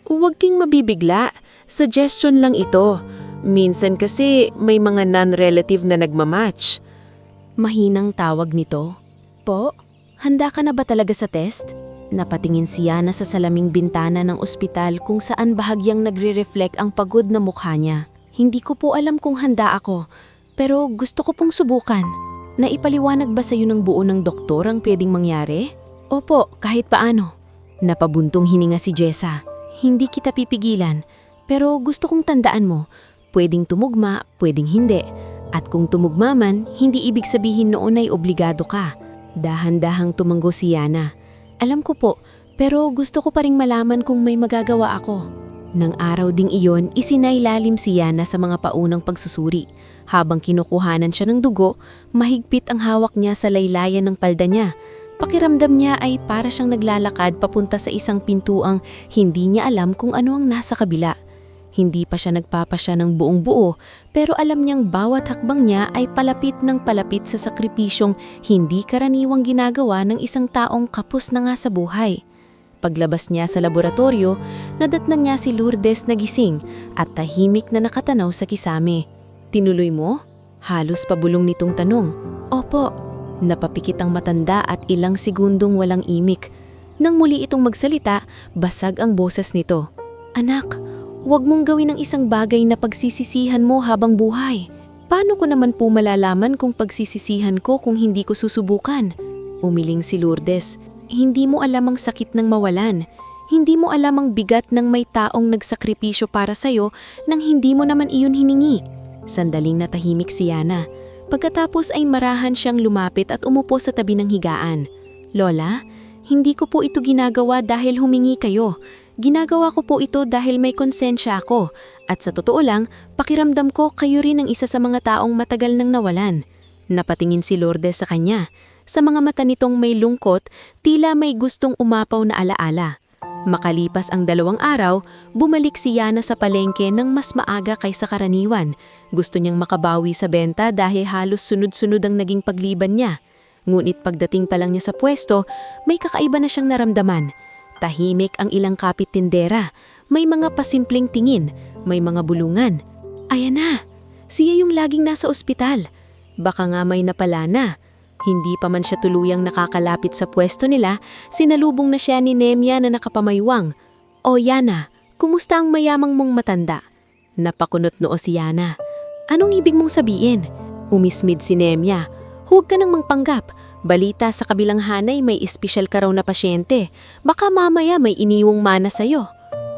"Huwag king mabibigla. Suggestion lang ito. Minsan kasi may mga non-relative na nagmamatch." Mahinang tawag nito. "Po, handa ka na ba talaga sa test?" Napatingin si Yana sa salaming bintana ng ospital kung saan bahagyang nagre-reflect ang pagod na mukha niya. "Hindi ko po alam kung handa ako, pero gusto ko pong subukan. Naipaliwanag ba sa'yo ng buo ng doktor ang pwedeng mangyari?" "Opo, kahit paano." Napabuntong hininga si Jessa. "Hindi kita pipigilan, pero gusto kong tandaan mo, pwedeng tumugma, pwedeng hindi. At kung tumugma man, hindi ibig sabihin noon ay obligado ka." Dahan-dahang tumango si Yana. "Alam ko po, pero gusto ko pa ring malaman kung may magagawa ako." Nang araw ding iyon, isinailalim si Yana sa mga paunang pagsusuri. Habang kinukuhanan siya ng dugo, mahigpit ang hawak niya sa laylayan ng palda niya. Pakiramdam niya ay para siyang naglalakad papunta sa isang pintuang hindi niya alam kung ano ang nasa kabila. Hindi pa siya nagpapasya ng buong buo, pero alam niyang bawat hakbang niya ay palapit ng palapit sa sakripisyong hindi karaniwang ginagawa ng isang taong kapos na nga sa buhay. Paglabas niya sa laboratorio, nadatnan niya si Lourdes na gising at tahimik na nakatanaw sa kisame. "Tinuloy mo?" Halos pabulong nitong tanong. "Opo." Napapikit ang matanda at ilang segundong walang imik. Nang muli itong magsalita, basag ang boses nito. "Anak, huwag mong gawin ang isang bagay na pagsisisihan mo habang buhay. Paano ko naman po malalaman kung pagsisisihan ko kung hindi ko susubukan?" Umiling si Lourdes. "Hindi mo alam ang sakit ng mawalan. Hindi mo alam ang bigat ng may taong nagsakripisyo para sa'yo nang hindi mo naman iyon hiningi." Sandaling natahimik si Yana. Pagkatapos ay marahan siyang lumapit at umupo sa tabi ng higaan. "Lola, hindi ko po ito ginagawa dahil humingi kayo. Ginagawa ko po ito dahil may konsensya ako. At sa totoo lang, pakiramdam ko kayo rin ang isa sa mga taong matagal nang nawalan." Napatingin si Lourdes sa kanya. Sa mga mata nitong may lungkot, tila may gustong umapaw na alaala. Makalipas ang 2 araw, bumalik si Yana sa palengke ng mas maaga kaysa karaniwan. Gusto niyang makabawi sa benta dahil halos sunod-sunod ang naging pagliban niya. Ngunit pagdating pa lang niya sa pwesto, may kakaiba na siyang naramdaman. Tahimik ang ilang kapit-tindera, may mga pasimpleng tingin, may mga bulungan. Ayan na, siya yung laging nasa ospital. Baka nga may napala na. Hindi pa man siya tuluyang nakakalapit sa pwesto nila, sinalubong na siya ni Nemya na nakapamaywang. "O Yana, kumusta ang mayamang mong matanda?" Napakunot noo si Yana. Anong ibig mong sabihin? Umismid si Nemya. Huwag ka nang mangpanggap. Balita sa kabilang hanay may espesyal ka raw na pasyente. Baka mamaya may iniwang mana sa'yo.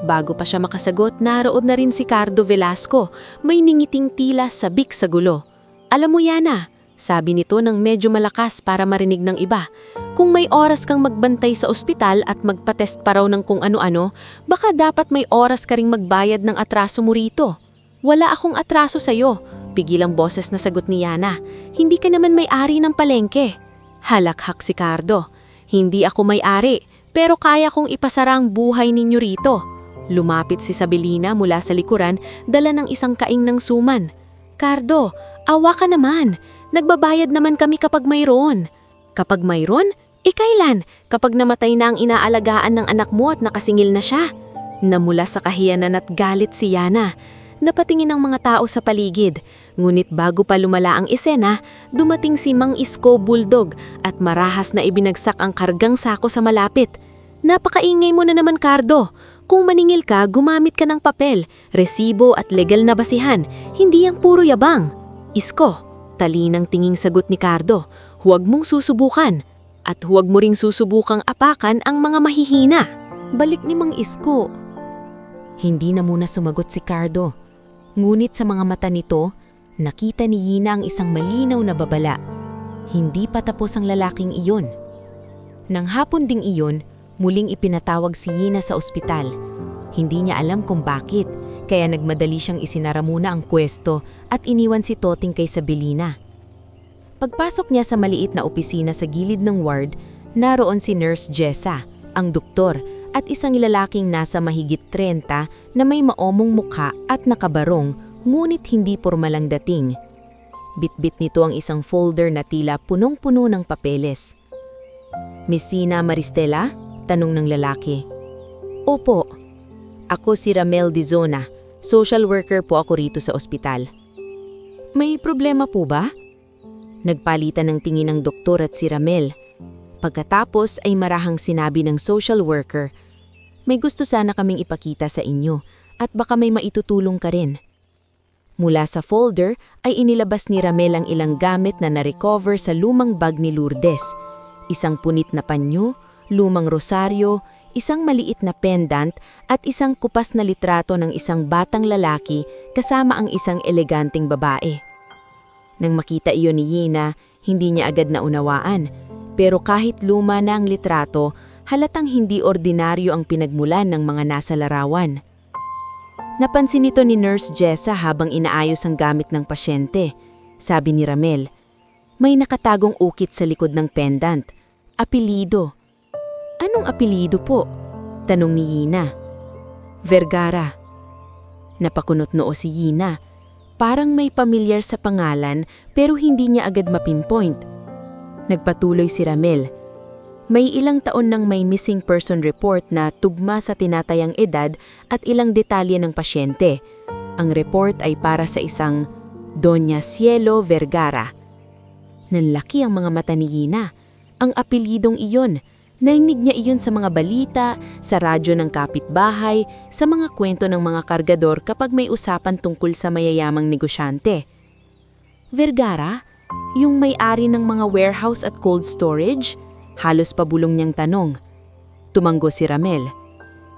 Bago pa siya makasagot, naroon na rin si Cardo Velasco. May ningiting tila sabik sa gulo. Alam mo Yana, sabi nito ng medyo malakas para marinig ng iba. Kung may oras kang magbantay sa ospital at magpatest pa raw ng kung ano-ano, baka dapat may oras ka ring magbayad ng atraso mo rito. Wala akong atraso sa'yo, pigilang boses na sagot ni Yana. Hindi ka naman may-ari ng palengke. Halakhak si Cardo. Hindi ako may-ari, pero kaya kong ipasara ang buhay ninyo rito. Lumapit si Sabelina mula sa likuran, dala ng isang kaing ng suman. Cardo, awa ka naman. Nagbabayad naman kami kapag mayroon. Kapag mayroon? Kailan? Kapag namatay na ang inaalagaan ng anak mo at nakasingil na siya. Namula sa kahiyanan at galit si Yana. Napatingin ang mga tao sa paligid. Ngunit bago pa lumala ang esena, dumating si Mang Isko Bulldog at marahas na ibinagsak ang kargang sako sa malapit. Napakaingay mo na naman, Cardo. Kung maningil ka, gumamit ka ng papel, resibo at legal na basihan, hindi ang puro yabang. Isko, talinang tinging sagot ni Cardo, huwag mong susubukan. At huwag mo ring susubukang apakan ang mga mahihina. Balik ni Mang Isko. Hindi na muna sumagot si Cardo. Ngunit sa mga mata nito, nakita ni Yina ang isang malinaw na babala. Hindi pa tapos ang lalaking iyon. Nang hapon ding iyon, muling ipinatawag si Yina sa ospital. Hindi niya alam kung bakit, kaya nagmadali siyang isinara muna ang pwesto at iniwan si Toting kay Sabelina. Pagpasok niya sa maliit na opisina sa gilid ng ward, naroon si Nurse Jessa, ang doktor, at isang lalaking nasa mahigit 30 na may maomong mukha at nakabarong, ngunit hindi pormalang dating. Bitbit nito ang isang folder na tila punong-puno ng papeles. Miss Sina Maristela? Tanong ng lalaki. Opo. Ako si Ramel Dizona. Social worker po ako rito sa ospital. May problema po ba? Nagpalitan ng tingin ng doktor at si Ramel. Pagkatapos ay marahang sinabi ng social worker, may gusto sana kaming ipakita sa inyo at baka may maitutulong ka rin. Mula sa folder ay inilabas ni Ramel ang ilang gamit na na-recover sa lumang bag ni Lourdes. Isang punit na panyo, lumang rosaryo, isang maliit na pendant at isang kupas na litrato ng isang batang lalaki kasama ang isang eleganteng babae. Nang makita iyon ni Yina, hindi niya agad naunawaan. Pero kahit luma na ang litrato, halatang hindi ordinaryo ang pinagmulan ng mga nasa larawan. Napansin ito ni Nurse Jessa habang inaayos ang gamit ng pasyente. Sabi ni Ramel, may nakatagong ukit sa likod ng pendant. Apelido. Anong apelido po? Tanong ni Yina. Vergara. Napakunot noo si Yina. Parang may pamilyar sa pangalan pero hindi niya agad mapinpoint. Nagpatuloy si Ramel. May ilang taon nang may missing person report na tugma sa tinatayang edad at ilang detalye ng pasyente. Ang report ay para sa isang Doña Cielo Vergara. Nanlaki ang mga mata ni Yina. Ang apelidong iyon, narinig niya iyon sa mga balita, sa radyo ng kapitbahay, sa mga kwento ng mga kargador kapag may usapan tungkol sa mayayamang negosyante. Vergara? Yung may-ari ng mga warehouse at cold storage? Halos pabulong niyang tanong. Tumanggo si Ramel.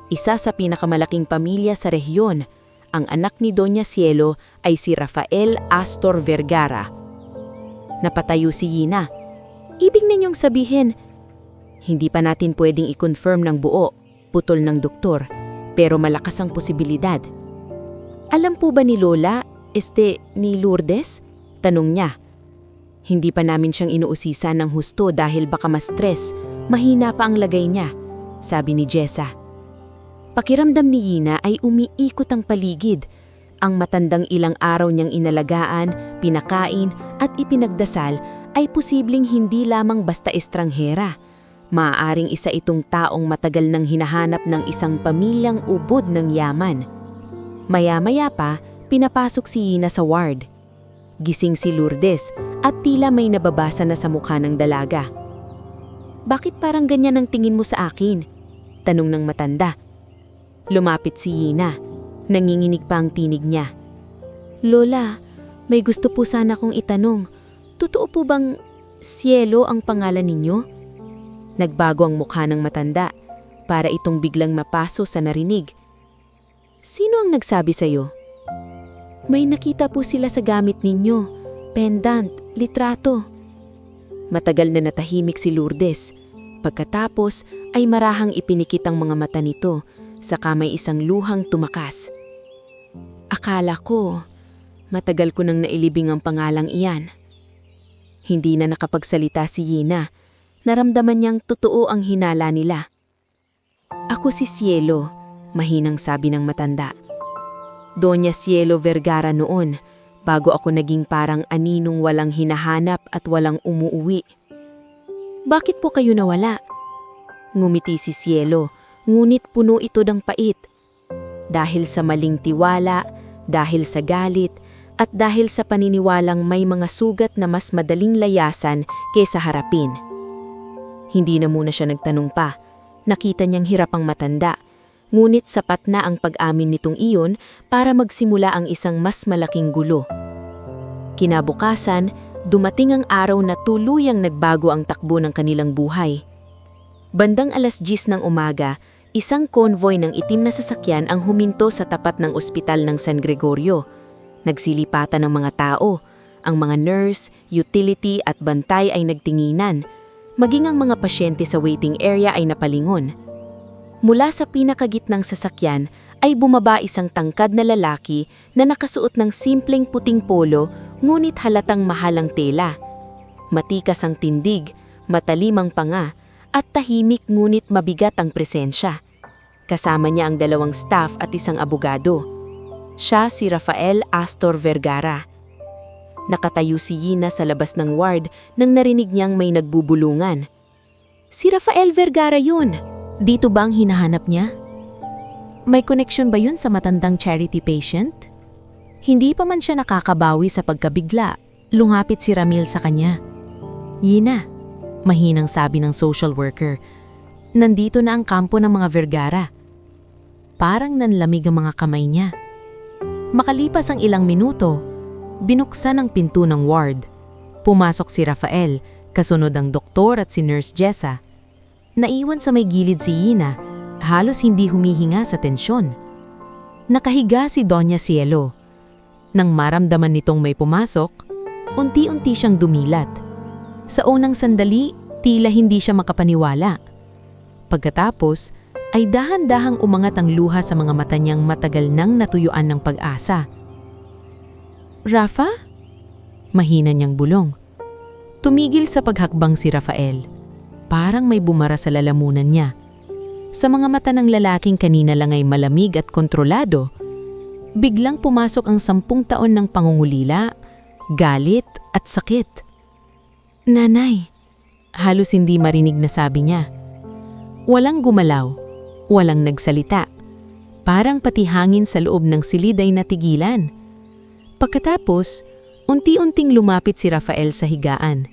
Isa sa pinakamalaking pamilya sa rehiyon. Ang anak ni Doña Cielo ay si Rafael Astor Vergara. Napatayo si Yina. Ibig ninyong sabihin, hindi pa natin pwedeng i-confirm ng buo, putol ng doktor, pero malakas ang posibilidad. Alam po ba ni Lola, ni Lourdes? Tanong niya. Hindi pa namin siyang inuusisan ng husto dahil baka ma-stress, mahina pa ang lagay niya, sabi ni Jessa. Pakiramdam ni Yina ay umiikot ang paligid. Ang matandang ilang araw niyang inalagaan, pinakain at ipinagdasal ay posibleng hindi lamang basta estranghera. Maaaring isa itong taong matagal nang hinahanap ng isang pamilyang ubod ng yaman. Maya-maya pa, pinapasok si Yina sa ward. Gising si Lourdes at tila may nababasa na sa mukha ng dalaga. Bakit parang ganyan ang tingin mo sa akin? Tanong ng matanda. Lumapit si Yina. Nanginginig pa ang tinig niya. Lola, May gusto po sana kong itanong. Totoo po bang Cielo ang pangalan ninyo? Nagbago ang mukha ng matanda para itong biglang mapaso sa narinig. Sino ang nagsabi sa'yo? May nakita po sila sa gamit ninyo. Pendant, litrato. Matagal na natahimik si Lourdes. Pagkatapos ay marahang ipinikit ang mga mata nito, saka may isang luhang tumakas. Akala ko, matagal ko nang nailibing ang pangalang iyan. Hindi na nakapagsalita si Yina. Naramdaman niyang totoo ang hinala nila. Ako si Cielo, mahinang sabi ng matanda. Doña Cielo Vergara noon, bago ako naging parang aninong walang hinahanap at walang umuuwi. Bakit po kayo nawala? Ngumiti si Cielo, ngunit puno ito ng pait. Dahil sa maling tiwala, dahil sa galit, at dahil sa paniniwalang may mga sugat na mas madaling layasan kaysa harapin. Hindi na muna siya nagtanong pa. Nakita niyang hirap ang matanda, ngunit sapat na ang pag-amin nitong iyon para magsimula ang isang mas malaking gulo. Kinabukasan, dumating ang araw na tuluyang nagbago ang takbo ng kanilang buhay. Bandang 10:00 ng umaga, isang convoy ng itim na sasakyan ang huminto sa tapat ng ospital ng San Gregorio. Nagsilipatan ng mga tao, ang mga nurse, utility at bantay ay nagtinginan. Maging ang mga pasyente sa waiting area ay napalingon. Mula sa pinakagitnang sasakyan ay bumaba isang tangkad na lalaki na nakasuot ng simpleng puting polo ngunit halatang mahalang tela. Matikas ang tindig, matalim ang panga, at tahimik ngunit mabigat ang presensya. Kasama niya ang 2 staff at isang abogado. Siya si Rafael Astor Vergara. Nakatayo si Yina sa labas ng ward nang narinig niyang may nagbubulungan. Si Rafael Vergara yun. Dito ba ang hinahanap niya? May connection ba yun sa matandang charity patient? Hindi pa man siya nakakabawi sa pagkabigla, lumapit si Ramil sa kanya. Yina, mahinang sabi ng social worker, nandito na ang kampo ng mga Vergara. Parang nanlamig ang mga kamay niya. Makalipas ang ilang minuto, binuksan ang pinto ng ward. Pumasok si Rafael, kasunod ang doktor at si Nurse Jessa. Naiwan sa may gilid si Yina, halos hindi humihinga sa tensyon. Nakahiga si Doña Cielo. Nang maramdaman nitong may pumasok, unti-unti siyang dumilat. Sa unang sandali, tila hindi siya makapaniwala. Pagkatapos, ay dahan-dahang umangat ang luha sa mga mata niyang matagal nang natuyuan ng pag-asa. Rafa? Mahina niyang bulong. Tumigil sa paghakbang si Rafael. Parang may bumara sa lalamunan niya. Sa mga mata ng lalaking kanina lang ay malamig at kontrolado, biglang pumasok ang 10 taon ng pangungulila, galit at sakit. Nanay, halos hindi marinig na sabi niya. Walang gumalaw, walang nagsalita. Parang pati hangin sa loob ng silid ay natigilan. Pagkatapos, unti-unting lumapit si Rafael sa higaan.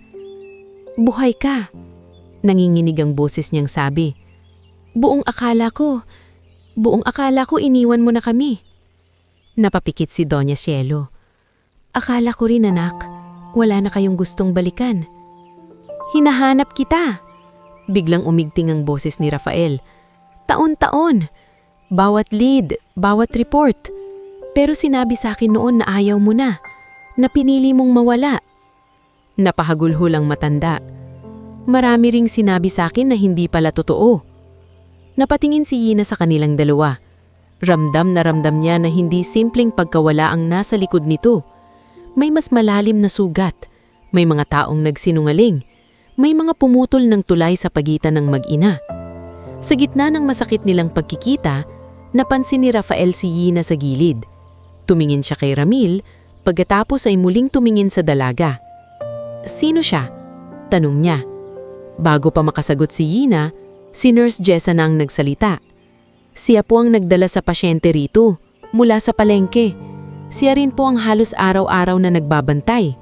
Buhay ka, nanginginig ang boses niyang sabi. Buong akala ko iniwan mo na kami. Napapikit si Doña Cielo. Akala ko rin anak, wala na kayong gustong balikan. Hinahanap kita. Biglang umigting ang boses ni Rafael. Taon-taon, bawat lead, bawat report. Pero sinabi sa akin noon na ayaw mo na pinili mong mawala. Napahagulhol ang matanda. Marami ring sinabi sa akin na hindi pala totoo. Napatingin si Yina sa kanilang dalawa. Ramdam na ramdam niya na hindi simpleng pagkawala ang nasa likod nito. May mas malalim na sugat. May mga taong nagsinungaling. May mga pumutol ng tulay sa pagitan ng mag-ina. Sa gitna ng masakit nilang pagkikita, napansin ni Rafael si Yina sa gilid. Tumingin siya kay Ramil, pagkatapos ay muling tumingin sa dalaga. Sino siya? Tanong niya. Bago pa makasagot si Yina, si Nurse Jessa na ang nagsalita. Siya po ang nagdala sa pasyente rito, mula sa palengke. Siya rin po ang halos araw-araw na nagbabantay.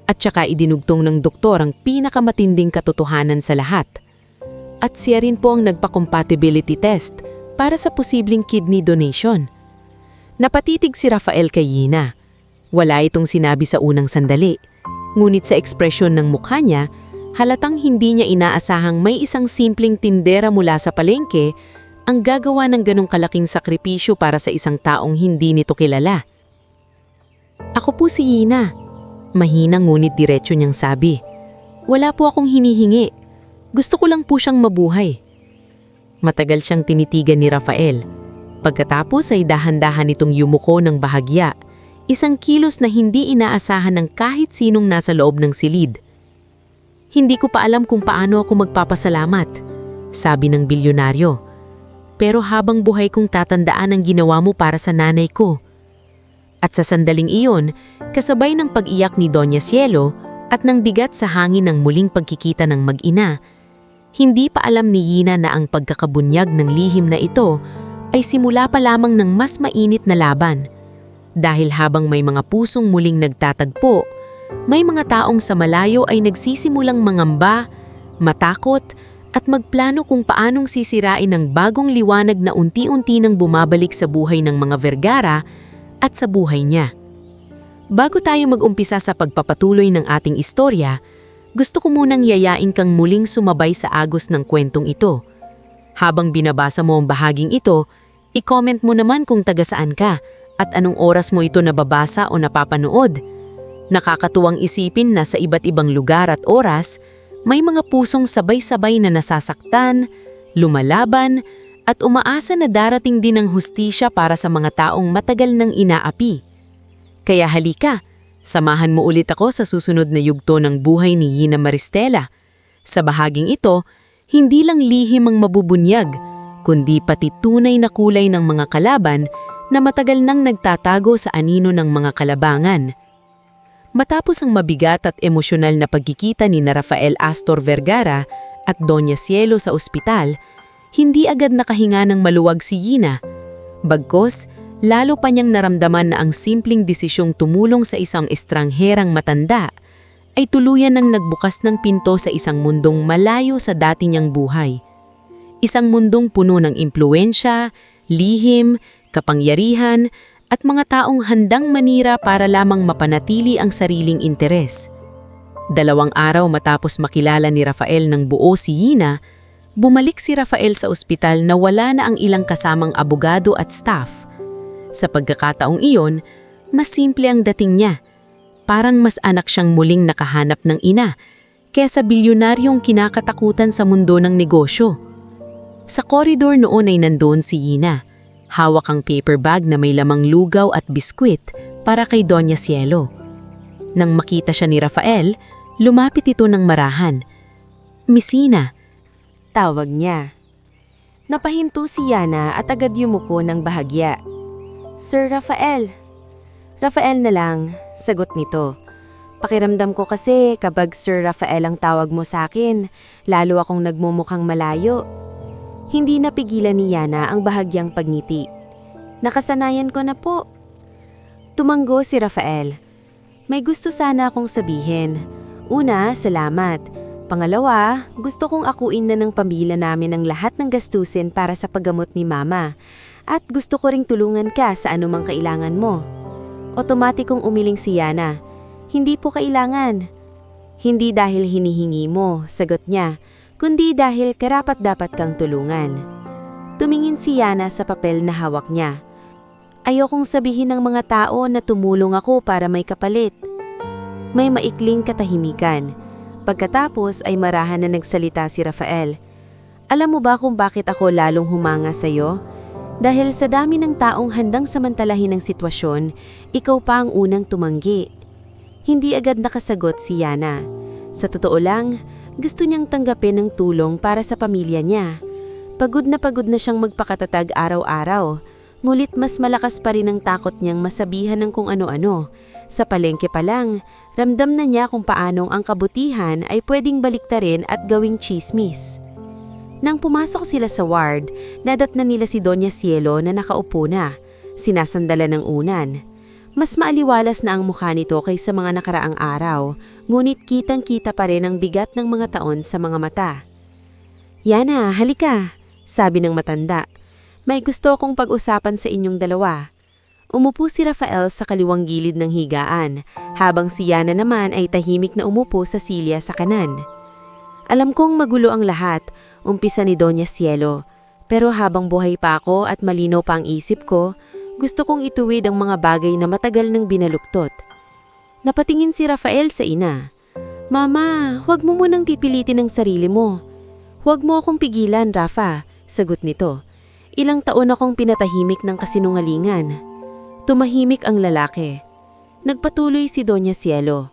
At saka idinugtong ng doktor ang pinakamatinding katotohanan sa lahat. At siya rin po ang nagpa-compatibility test para sa posibleng kidney donation. Napatitig si Rafael kay Yina. Wala itong sinabi sa unang sandali. Ngunit sa ekspresyon ng mukha niya, halatang hindi niya inaasahang may isang simpleng tindera mula sa palengke ang gagawa ng ganong kalaking sakripisyo para sa isang taong hindi nito kilala. Ako po si Ina. Mahina ngunit diretso niyang sabi. Wala po akong hinihingi. Gusto ko lang po siyang mabuhay. Matagal siyang tinitigan ni Rafael. Pagkatapos ay dahan-dahan itong yumuko ng bahagya. Isang kilos na hindi inaasahan ng kahit sinong nasa loob ng silid. Hindi ko pa alam kung paano ako magpapasalamat, sabi ng bilyonaryo. Pero habang buhay kong tatandaan ang ginawa mo para sa nanay ko. At sa sandaling iyon, kasabay ng pag-iyak ni Doña Cielo at ng bigat sa hangin ng muling pagkikita ng mag-ina, hindi pa alam ni Yina na ang pagkakabunyag ng lihim na ito ay simula pa lamang ng mas mainit na laban. Dahil habang may mga pusong muling nagtatagpo, may mga taong sa malayo ay nagsisimulang mangamba, matakot, at magplano kung paanong sisirain ang bagong liwanag na unti-unti nang bumabalik sa buhay ng mga Vergara at sa buhay niya. Bago tayo mag-umpisa sa pagpapatuloy ng ating istorya, gusto ko munang yayain kang muling sumabay sa agos ng kwentong ito. Habang binabasa mo ang bahaging ito, i-comment mo naman kung taga saan ka at anong oras mo ito nababasa o napapanood. Nakakatuwang isipin na sa iba't ibang lugar at oras, may mga pusong sabay-sabay na nasasaktan, lumalaban, at umaasa na darating din ang hustisya para sa mga taong matagal nang inaapi. Kaya halika, samahan mo ulit ako sa susunod na yugto ng buhay ni Yina Maristela. Sa bahaging ito, hindi lang lihim ang mabubunyag, kundi pati tunay na kulay ng mga kalaban na matagal nang nagtatago sa anino ng mga kalabangan. Matapos ang mabigat at emosyonal na pagkikita ni Rafael Astor Vergara at Doña Cielo sa ospital, hindi agad nakahinga ng maluwag si Yina. Bagkos, lalo pa niyang naramdaman na ang simpleng desisyong tumulong sa isang estrangherang matanda ay tuluyan ng nagbukas ng pinto sa isang mundong malayo sa dati niyang buhay. Isang mundong puno ng impluwensya, lihim, kapangyarihan, at mga taong handang manira para lamang mapanatili ang sariling interes. 2 araw matapos makilala ni Rafael ng buo si Yina, bumalik si Rafael sa ospital na wala na ang ilang kasamang abogado at staff. Sa pagkakataong iyon, mas simple ang dating niya. Parang mas anak siyang muling nakahanap ng ina, kaysa bilyonaryong kinakatakutan sa mundo ng negosyo. Sa koridor noon ay nandoon si Yina. Hawak ang paper bag na may lamang lugaw at biskwit para kay Doña Cielo. Nang makita siya ni Rafael, lumapit ito ng marahan. "Miss Yina," Tawag niya. Napahinto si Yana at agad yumuko ng bahagya. "Sir Rafael." "Rafael na lang," sagot nito. "Pakiramdam ko kasi kapag Sir Rafael ang tawag mo sa akin, lalo akong nagmumukhang malayo." Hindi napigilan ni Yana ang bahagyang pagngiti. "Nakasanayan ko na po." Tumanggo si Rafael. "May gusto sana akong sabihin. Una, salamat. Pangalawa, gusto kong akuin na ng pamilya namin ang lahat ng gastusin para sa paggamot ni Mama. At gusto ko ring tulungan ka sa anumang kailangan mo." Otomatikong umiling si Yana. "Hindi po kailangan." "Hindi dahil hinihingi mo," sagot niya, "kundi dahil karapat-dapat kang tulungan." Tumingin si Yana sa papel na hawak niya. "Ayokong sabihin ng mga tao na tumulong ako para may kapalit." May maikling katahimikan. Pagkatapos ay marahan na nagsalita si Rafael. "Alam mo ba kung bakit ako lalong humanga sa'yo? Dahil sa dami ng taong handang samantalahin ang sitwasyon, ikaw pa ang unang tumanggi." Hindi agad nakasagot si Yana. Sa totoo lang, gusto niyang tanggapin ang tulong para sa pamilya niya. Pagod na siyang magpakatatag araw-araw, ngulit mas malakas pa rin ang takot niyang masabihan ng kung ano-ano. Sa palengke pa lang, ramdam na niya kung paanong ang kabutihan ay pwedeng baliktarin at gawing tsismis. Nang pumasok sila sa ward, nadatnan nila si Doña Cielo na nakaupo na, sinasandala ng unan. Mas maaliwalas na ang mukha nito kaysa mga nakaraang araw, ngunit kitang-kita pa rin ang bigat ng mga taon sa mga mata. "Yana, halika," sabi ng matanda. "May gusto kong pag-usapan sa inyong dalawa." Umupo si Rafael sa kaliwang gilid ng higaan, habang si Yana naman ay tahimik na umupo sa silya sa kanan. Alam kong magulo ang lahat, umpisa ni Doña Cielo. Pero habang buhay pa ako at malinaw pa ang isip ko, gusto kong ituwid ang mga bagay na matagal nang binaluktot. Napatingin si Rafael sa ina. Mama, huwag mo munang pipilitin ang sarili mo. Huwag mo akong pigilan, Rafa, sagot nito. Ilang taon akong pinatahimik ng kasinungalingan. Tumahimik ang lalaki. Nagpatuloy si Doña Cielo.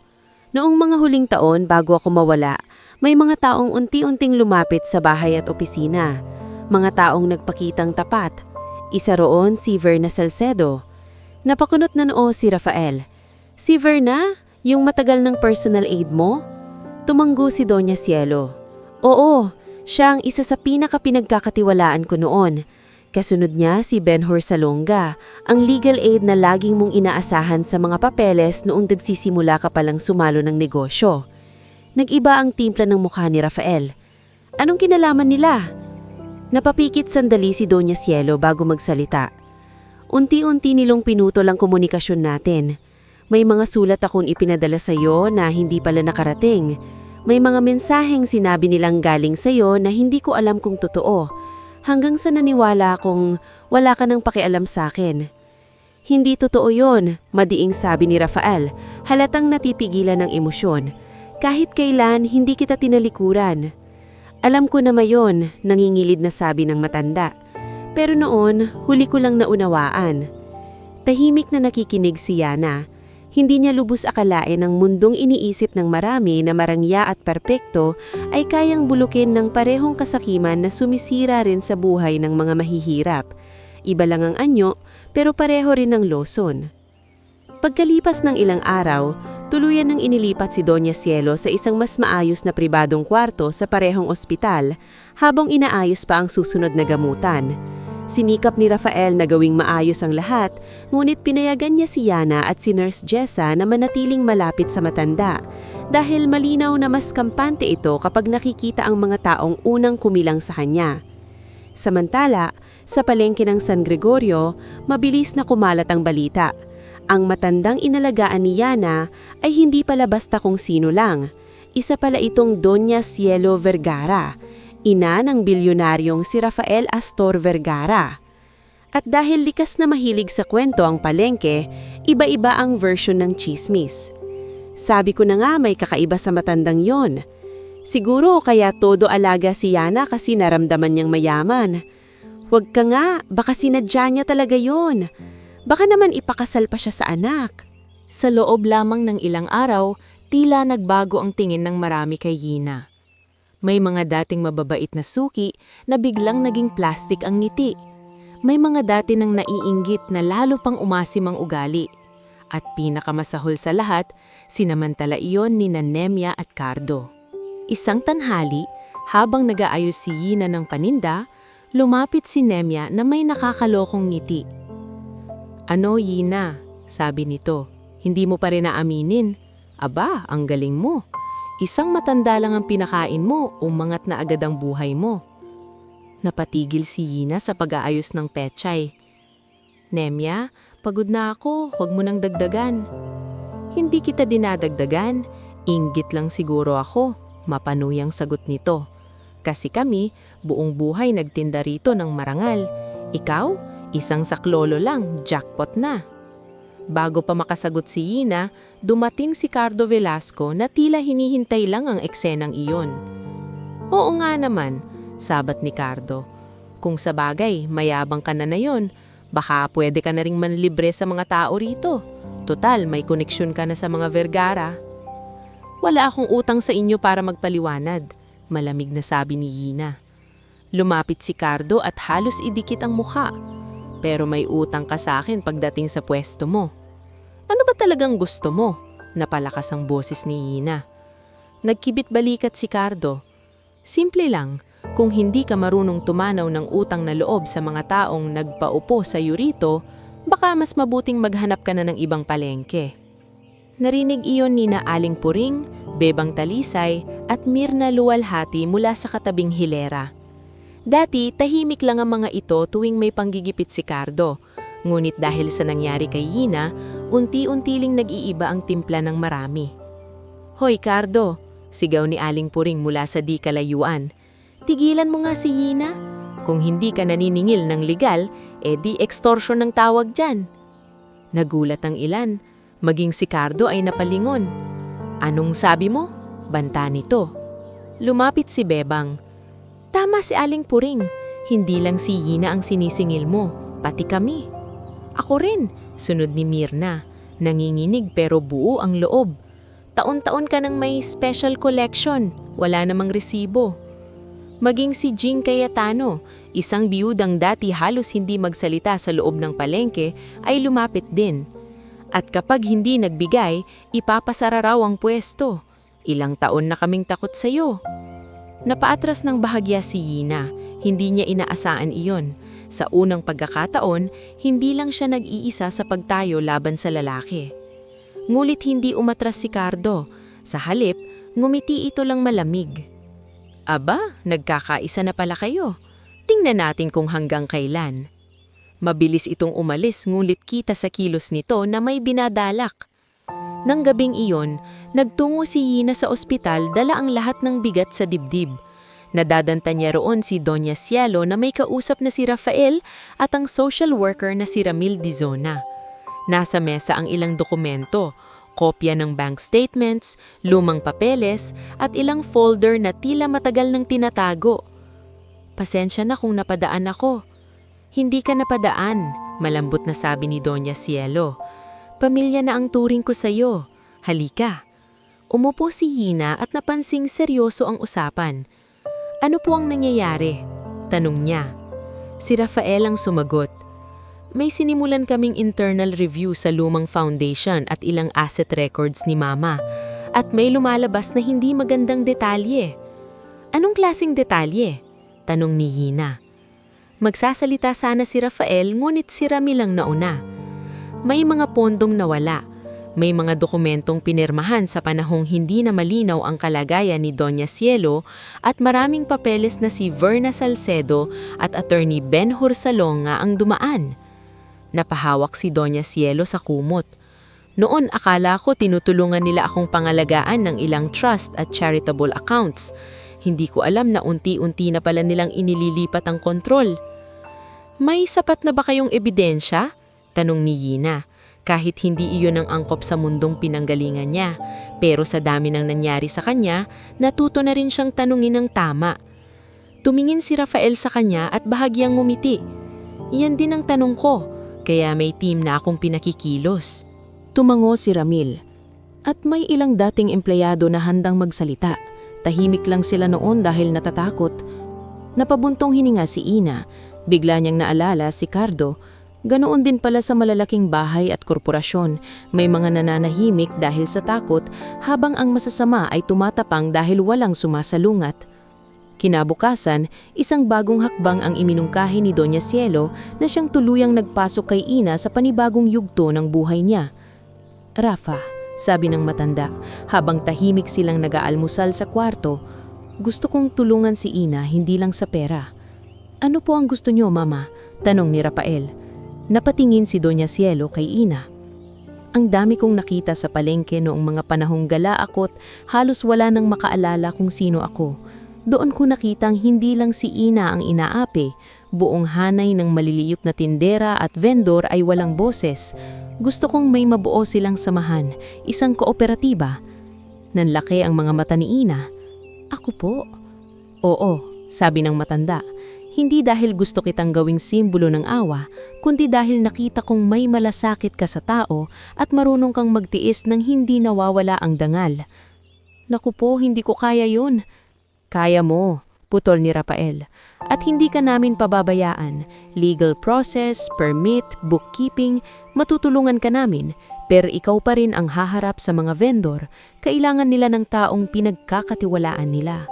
Noong mga huling taon bago ako mawala, may mga taong unti-unting lumapit sa bahay at opisina. Mga taong nagpakitang tapat. Isa roon si Verna Salcedo. Napakunot na noo si Rafael. Si Verna? Yung matagal ng personal aid mo? Tumanggo si Doña Cielo. Oo, siya ang isa sa pinaka-pinagkakatiwalaan ko noon. Kasunod niya si Benhur Salonga, ang legal aid na laging mong inaasahan sa mga papeles noong nagsisimula ka palang sumalo ng negosyo. Nag-iba ang timpla ng mukha ni Rafael. Anong kinalaman nila? Napapikit sandali si Doña Cielo bago magsalita. Unti-unti nilong pinutol ang komunikasyon natin. May mga sulat akong ipinadala sa iyo na hindi pala nakarating. May mga mensaheng sinabi nilang galing sa iyo na hindi ko alam kung totoo. Hanggang sa naniwala akong wala ka nang pakialam sa akin. Hindi totoo yon, madiing sabi ni Rafael, halatang natipigilan ng emosyon. Kahit kailan, hindi kita tinalikuran. Alam ko na mayon, nangingilid na sabi ng matanda. Pero noon, huli ko lang naunawaan. Tahimik na nakikinig si Yana. Hindi niya lubos akalain ang mundong iniisip ng marami na marangya at perpekto ay kayang bulukin ng parehong kasakiman na sumisira rin sa buhay ng mga mahihirap. Iba lang ang anyo, pero pareho rin ang loson. Pagkalipas ng ilang araw, tuluyan nang inilipat si Doña Cielo sa isang mas maayos na pribadong kwarto sa parehong ospital habang inaayos pa ang susunod na gamutan. Sinikap ni Rafael na gawing maayos ang lahat, ngunit pinayagan niya si Yana at si Nurse Jessa na manatiling malapit sa matanda dahil malinaw na mas kampante ito kapag nakikita ang mga taong unang kumilang sa kanya. Samantala, sa palengke ng San Gregorio, mabilis na kumalat ang balita. Ang matandang inalagaan ni Yana ay hindi pala basta kung sino lang. Isa pala itong Doña Cielo Vergara, ina ng bilyonaryong si Rafael Astor Vergara. At dahil likas na mahilig sa kwento ang palengke, iba-iba ang version ng chismis. Sabi ko na nga may kakaiba sa matandang yon. Siguro kaya todo alaga si Yana kasi naramdaman niyang mayaman. Huwag ka nga, baka sinadya niya talaga yon. Baka naman ipakasal pa siya sa anak. Sa loob lamang ng ilang araw, tila nagbago ang tingin ng marami kay Yina. May mga dating mababait na suki na biglang naging plastic ang ngiti. May mga dati nang naiinggit na lalo pang umasim ang ugali. At pinakamasahol sa lahat, sinamantala iyon ni Nemya at Cardo. Isang tanghali, habang nag-aayos si Yina ng paninda, lumapit si Nemya na may nakakalokong ngiti. Ano, Yina? Sabi nito. Hindi mo pa rin naaminin. Aba, ang galing mo. Isang matanda lang ang pinakain mo, umangat na agad ang buhay mo. Napatigil si Yina sa pag-aayos ng pechay. Nemya, pagod na ako, huwag mo nang dagdagan. Hindi kita dinadagdagan, inggit lang siguro ako, mapanuyang sagot nito. Kasi kami, buong buhay nagtinda rito ng marangal. Ikaw, isang saklolo lang, jackpot na. Bago pa makasagot si Yina, dumating si Cardo Velasco na tila hinihintay lang ang eksenang iyon. Oo nga naman, sabat ni Cardo. Kung sa bagay, mayabang ka na yon, baka pwede ka na ring manlibre sa mga tao rito. Total, may koneksyon ka na sa mga Vergara. Wala akong utang sa inyo para magpaliwanag, malamig na sabi ni Yina. Lumapit si Cardo at halos idikit ang mukha. Pero may utang ka sa akin pagdating sa pwesto mo. Ano ba talagang gusto mo? Napalakas ang boses ni Yina. Nagkibit balikat si Cardo. Simple lang, kung hindi ka marunong tumanaw ng utang na loob sa mga taong nagpaupo sa iyo rito, baka mas mabuting maghanap ka na ng ibang palengke. Narinig iyon ni na Aling Puring, Bebang Talisay at Mirna Luwalhati mula sa katabing hilera. Dati, tahimik lang ang mga ito tuwing may panggigipit si Cardo. Ngunit dahil sa nangyari kay Yina, unti-unti nag-iiba ang timpla ng marami. "Hoy, Cardo!" sigaw ni Aling Puring mula sa di kalayuan. "Tigilan mo nga si Yina. Kung hindi ka naniningil ng legal, di extortion ng tawag dyan." Nagulat ang ilan. Maging si Cardo ay napalingon. "Anong sabi mo?" banta nito. Lumapit si Bebang. "Tama si Aling Puring. Hindi lang si Yina ang sinisingil mo, pati kami." "Ako rin," sunod ni Mirna. Nanginginig pero buo ang loob. "Taon-taon ka nang may special collection, wala namang resibo." Maging si Jing Cayetano, isang biyudang dati halos hindi magsalita sa loob ng palengke, ay lumapit din. At kapag hindi nagbigay, ipapasara raw ang pwesto. "Ilang taon na kaming takot sa'yo." Napaatras ng bahagya si Yina, hindi niya inaasahan iyon. Sa unang pagkakataon, hindi lang siya nag-iisa sa pagtayo laban sa lalaki. Ngulit hindi umatras si Cardo. Sa halip, ngumiti ito lang malamig. "Aba, nagkakaisa na pala kayo. Tingnan natin kung hanggang kailan." Mabilis itong umalis ngulit kita sa kilos nito na may binadalak. Nang gabing iyon, nagtungo si Yina sa ospital dala ang lahat ng bigat sa dibdib. Nadadanta niya roon si Doña Cielo na may kausap na si Rafael at ang social worker na si Ramil Dizona. Nasa mesa ang ilang dokumento, kopya ng bank statements, lumang papeles at ilang folder na tila matagal nang tinatago. "Pasensya na kung napadaan ako." "Hindi ka napadaan," malambot na sabi ni Doña Cielo. "Pamilya na ang turing ko sa'yo. Halika." Umupo si Yina at napansing seryoso ang usapan. "Ano po ang nangyayari?" tanong niya. Si Rafael ang sumagot. "May sinimulan kaming internal review sa lumang foundation at ilang asset records ni Mama. At may lumalabas na hindi magandang detalye." "Anong klaseng detalye?" tanong ni Yina. Magsasalita sana si Rafael ngunit si Rami lang nauna. May mga pondong nawala. May mga dokumentong pinirmahan sa panahong hindi na malinaw ang kalagayan ni Doña Cielo at maraming papeles na si Verna Salcedo at Attorney Ben Horsalonga ang dumaan. Napahawak si Doña Cielo sa kumot. "Noon akala ko tinutulungan nila akong pangalagaan ng ilang trust at charitable accounts. Hindi ko alam na unti-unti na pala nilang inililipat ang kontrol." "May sapat na ba kayong ebidensya?" tanong ni Yina. Kahit hindi iyon ang angkop sa mundong pinanggalingan niya, pero sa dami ng nangyari sa kanya, natuto na rin siyang tanungin ng tama. Tumingin si Rafael sa kanya at bahagyang ngumiti. "Iyan din ang tanong ko, kaya may team na akong pinakikilos." Tumango si Ramil. At may ilang dating empleyado na handang magsalita. Tahimik lang sila noon dahil natatakot. Napabuntong hininga si Ina. Bigla niyang naalala si Cardo. Ganoon din pala sa malalaking bahay at korporasyon. May mga nananahimik dahil sa takot habang ang masasama ay tumatapang dahil walang sumasalungat. Kinabukasan, isang bagong hakbang ang iminungkahi ni Doña Cielo na siyang tuluyang nagpasok kay Ina sa panibagong yugto ng buhay niya. "Rafa," sabi ng matanda, habang tahimik silang nag-aalmusal sa kwarto, "gusto kong tulungan si Ina hindi lang sa pera." "Ano po ang gusto niyo, Mama?" tanong ni Rafael. Napatingin si Doña Cielo kay Ina. "Ang dami kong nakita sa palengke noong mga panahong gala ako't halos wala nang makaalala kung sino ako. Doon ko nakitang hindi lang si Ina ang inaapi, buong hanay ng maliliyot na tindera at vendor ay walang boses. Gusto kong may mabuo silang samahan, isang kooperatiba." Nanlaki ang mga mata ni Ina. "Ako po?" "Oo," sabi ng matanda. "Hindi dahil gusto kitang gawing simbolo ng awa, kundi dahil nakita kong may malasakit ka sa tao at marunong kang magtiis nang hindi nawawala ang dangal." "Naku po, hindi ko kaya yun." "Kaya mo," putol ni Rafael. "At hindi ka namin pababayaan. Legal process, permit, bookkeeping, matutulungan ka namin. Pero ikaw pa rin ang haharap sa mga vendor. Kailangan nila ng taong pinagkakatiwalaan nila."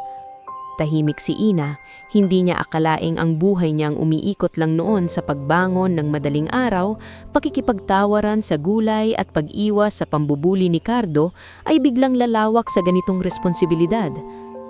Tahimik si Ina, hindi niya akalaing ang buhay niyang umiikot lang noon sa pagbangon ng madaling araw, pakikipagtawaran sa gulay at pag-iwas sa pambubuli ni Cardo ay biglang lalawak sa ganitong responsibilidad.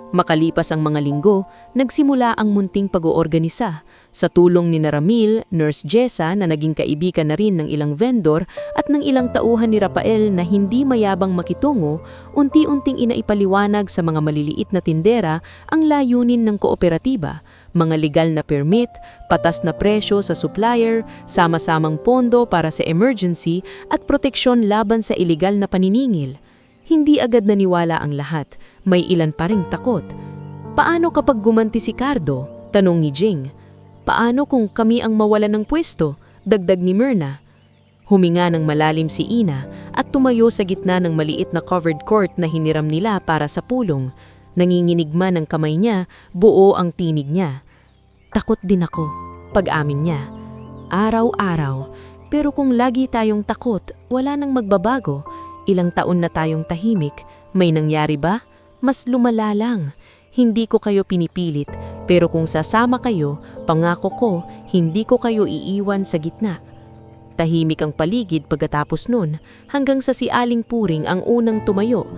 Makalipas ang mga linggo, nagsimula ang munting pag-oorganisa. Sa tulong ni Ramil, Nurse Jessa na naging kaibigan na rin ng ilang vendor at ng ilang tauhan ni Rafael na hindi mayabang makitungo, unti-unting inaipaliwanag sa mga maliliit na tindera ang layunin ng kooperatiba, mga legal na permit, patas na presyo sa supplier, sama-samang pondo para sa emergency at proteksyon laban sa iligal na paniningil. Hindi agad naniwala ang lahat, may ilan pa ring takot. Paano kapag gumanti si Cardo? Tanong ni Jing. Paano kung kami ang mawalan ng pwesto? Dagdag ni Myrna. Huminga ng malalim si Ina at tumayo sa gitna ng maliit na covered court na hiniram nila para sa pulong. Nanginginig man ang kamay niya, buo ang tinig niya. Takot din ako, pag-amin niya. Araw-araw, pero kung lagi tayong takot, wala nang magbabago. Ilang taon na tayong tahimik, may nangyari ba? Mas lumala lang. Hindi ko kayo pinipilit, pero kung sasama kayo, pangako ko, hindi ko kayo iiwan sa gitna. Tahimik ang paligid pagkatapos nun, hanggang sa si Aling Puring ang unang tumayo.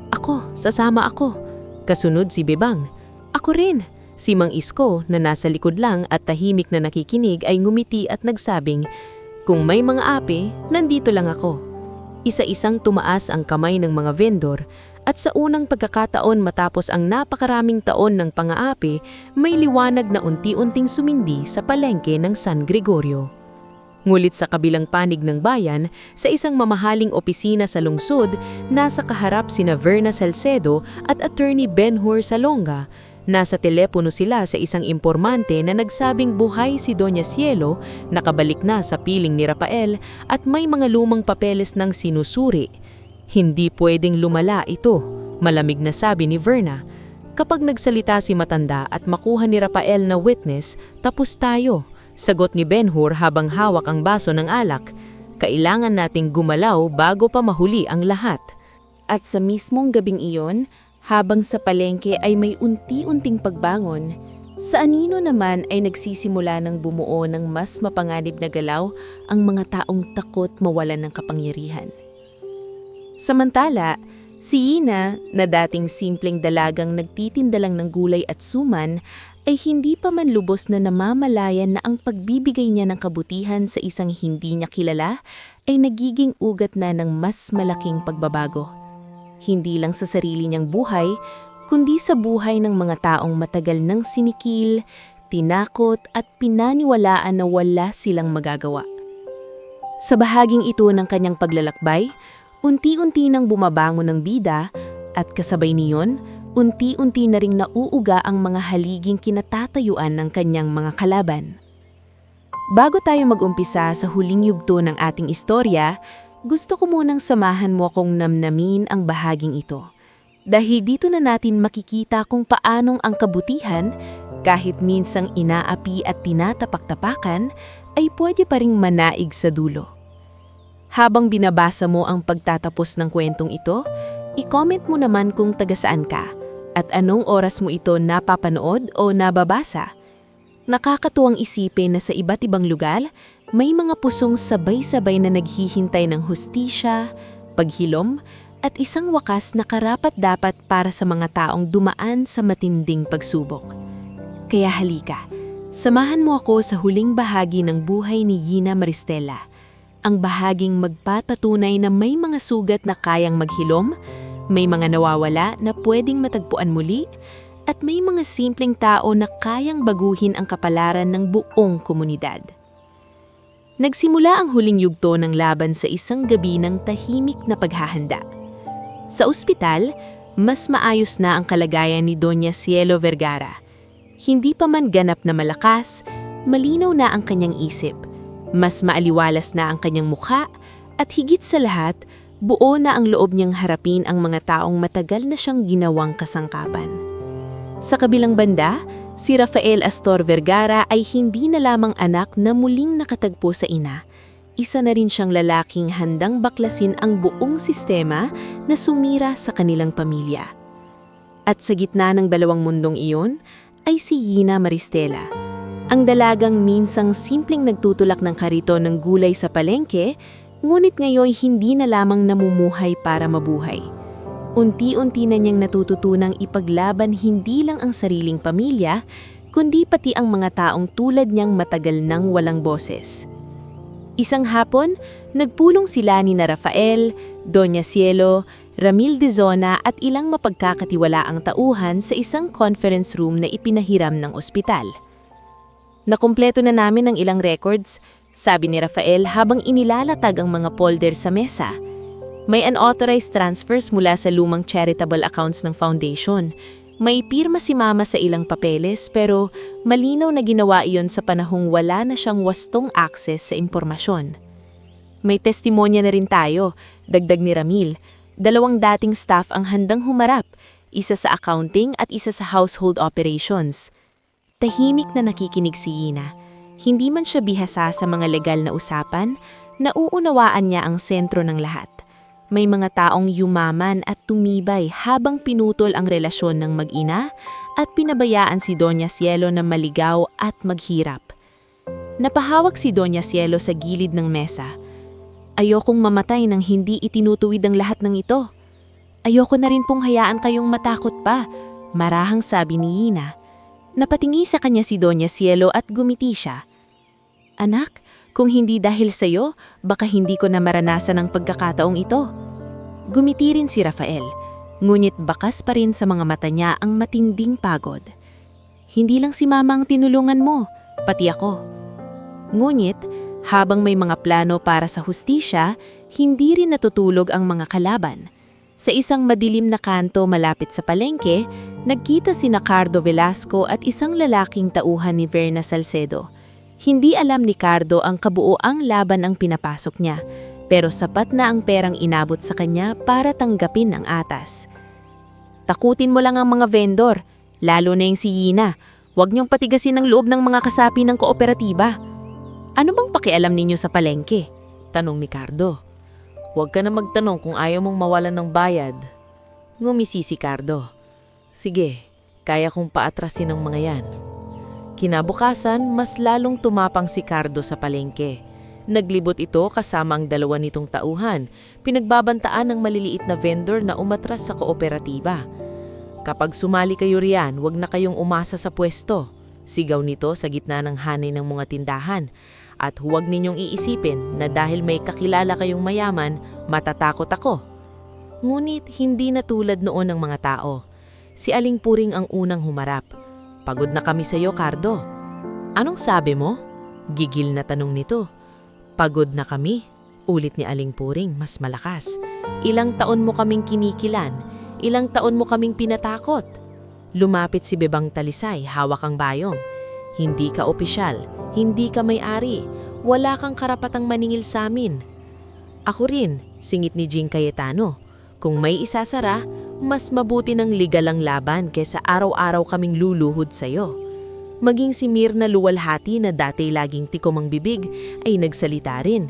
Ako, sasama ako. Kasunod si Bebang. Ako rin. Si Mang Isko na nasa likod lang at tahimik na nakikinig ay ngumiti at nagsabing, kung may mga api, nandito lang ako. Isa-isang tumaas ang kamay ng mga vendor at sa unang pagkakataon matapos ang napakaraming taon ng pang-aapi, may liwanag na unti-unting sumindi sa palengke ng San Gregorio. Ngulit sa kabilang panig ng bayan, sa isang mamahaling opisina sa lungsod, nasa kaharap sina Verna Salcedo at Attorney Benhur Salonga. Nasa telepono sila sa isang impormante na nagsabing buhay si Doña Cielo, nakabalik na sa piling ni Rafael at may mga lumang papeles ng sinusuri. Hindi pwedeng lumala ito, malamig na sabi ni Verna. Kapag nagsalita si matanda at makuha ni Rafael na witness, tapos tayo. Sagot ni Benhur habang hawak ang baso ng alak. Kailangan nating gumalaw bago pa mahuli ang lahat. At sa mismong gabing iyon, habang sa palengke ay may unti-unting pagbangon, sa anino naman ay nagsisimula ng bumuo ng mas mapanganib na galaw ang mga taong takot mawalan ng kapangyarihan. Samantala, si Ina, na dating simpleng dalagang nagtitinda lang ng gulay at suman, ay hindi pa man lubos na namamalayan na ang pagbibigay niya ng kabutihan sa isang hindi niya kilala ay nagiging ugat na ng mas malaking pagbabago. Hindi lang sa sarili niyang buhay, kundi sa buhay ng mga taong matagal nang sinikil, tinakot at pinaniwalaan na wala silang magagawa. Sa bahaging ito ng kanyang paglalakbay, unti-unti nang bumabangon ng bida at kasabay niyon, unti-unti na ring nauuga ang mga haliging kinatatayuan ng kanyang mga kalaban. Bago tayo mag-umpisa sa huling yugto ng ating istorya, gusto ko munang samahan mo akong namnamin ang bahaging ito. Dahil dito na natin makikita kung paanong ang kabutihan, kahit minsang inaapi at tinatapak-tapakan, ay pwede pa ring manaig sa dulo. Habang binabasa mo ang pagtatapos ng kwentong ito, i-comment mo naman kung taga saan ka at anong oras mo ito napapanood o nababasa. Nakakatuwang isipin na sa iba't ibang lugar, may mga pusong sabay-sabay na naghihintay ng hustisya, paghilom, at isang wakas na karapat-dapat para sa mga taong dumaan sa matinding pagsubok. Kaya halika, samahan mo ako sa huling bahagi ng buhay ni Gina Maristela, ang bahaging magpapatunay na may mga sugat na kayang maghilom, may mga nawawala na pwedeng matagpuan muli, at may mga simpleng tao na kayang baguhin ang kapalaran ng buong komunidad. Nagsimula ang huling yugto ng laban sa isang gabi ng tahimik na paghahanda. Sa ospital, mas maayos na ang kalagayan ni Doña Cielo Vergara. Hindi pa man ganap na malakas, malinaw na ang kanyang isip, mas maaliwalas na ang kanyang mukha, at higit sa lahat, buo na ang loob niyang harapin ang mga taong matagal na siyang ginawang kasangkapan. Sa kabilang banda, si Rafael Astor Vergara ay hindi na lamang anak na muling nakatagpo sa ina. Isa na rin siyang lalaking handang baklasin ang buong sistema na sumira sa kanilang pamilya. At sa gitna ng dalawang mundong iyon ay si Gina Maristela, ang dalagang minsang simpleng nagtutulak ng karito ng gulay sa palengke, ngunit ngayon hindi na lamang namumuhay para mabuhay. Unti-unti na niyang natututunang ipaglaban hindi lang ang sariling pamilya, kundi pati ang mga taong tulad niyang matagal nang walang boses. Isang hapon, nagpulong sila ni na Rafael, Doña Cielo, Ramil de Zona at ilang mapagkakatiwalaang tauhan sa isang conference room na ipinahiram ng ospital. Nakumpleto na namin ang ilang records, sabi ni Rafael habang inilalatag ang mga folder sa mesa. May unauthorized transfers mula sa lumang charitable accounts ng foundation. May pirma si Mama sa ilang papeles pero malinaw na ginawa iyon sa panahong wala na siyang wastong access sa impormasyon. May testimonya na rin tayo, dagdag ni Ramil. 2 dating staff ang handang humarap, isa sa accounting at isa sa household operations. Tahimik na nakikinig si Ina. Hindi man siya bihasa sa mga legal na usapan, nauunawaan niya ang sentro ng lahat. May mga taong yumaman at tumibay habang pinutol ang relasyon ng mag-ina at pinabayaan si Doña Cielo na maligaw at maghirap. Napahawak si Doña Cielo sa gilid ng mesa. Ayokong mamatay nang hindi itinutuwid ang lahat ng ito. Ayoko na rin pong hayaan kayong matakot pa, marahang sabi ni Ina. Napatingi sa kanya si Doña Cielo at gumiti siya. Anak, kung hindi dahil sa'yo, baka hindi ko na maranasan ang pagkakataong ito. Gumiti rin si Rafael, ngunit bakas pa rin sa mga mata niya ang matinding pagod. Hindi lang si Mama ang tinulungan mo, pati ako. Ngunit, habang may mga plano para sa hustisya, hindi rin natutulog ang mga kalaban. Sa isang madilim na kanto malapit sa palengke, nagkita si Cardo Velasco at isang lalaking tauhan ni Verna Salcedo. Hindi alam ni Cardo ang kabuoang laban ang pinapasok niya, pero sapat na ang perang inabot sa kanya para tanggapin ang atas. Takutin mo lang ang mga vendor, lalo na yung si Ina. Huwag niyong patigasin ang loob ng mga kasapi ng kooperatiba. Ano bang pakialam ninyo sa palengke? Tanong ni Cardo. Huwag ka na magtanong kung ayaw mong mawalan ng bayad. Ngumisi si Cardo. Sige, kaya kong paatrasin ang mga yan. Kinabukasan, mas lalong tumapang si Cardo sa palengke. Naglibot ito kasama ang 2 nitong tauhan, pinagbabantaan ng maliliit na vendor na umatras sa kooperatiba. Kapag sumali kayo riyan, huwag na kayong umasa sa pwesto. Sigaw nito sa gitna ng hanay ng mga tindahan. At huwag ninyong iisipin na dahil may kakilala kayong mayaman, matatakot ako. Ngunit hindi na tulad noon ng mga tao. Si Aling Puring ang unang humarap. Pagod na kami sa iyo, Cardo. Anong sabi mo? Gigil na tanong nito. Pagod na kami, ulit ni Aling Puring mas malakas. Ilang taon mo kaming kinikilan, ilang taon mo kaming pinatakot. Lumapit si Bebang Talisay, hawak ang bayong. Hindi ka opisyal, hindi ka may-ari, wala kang karapatang maningil sa amin. Ako rin, singit ni Jing Cayetano. Kung may isasara, mas mabuti ng legal ang laban kesa araw-araw kaming luluhod sa'yo. Maging si Mirna Luwalhati na dati laging tikom ang bibig ay nagsalita rin.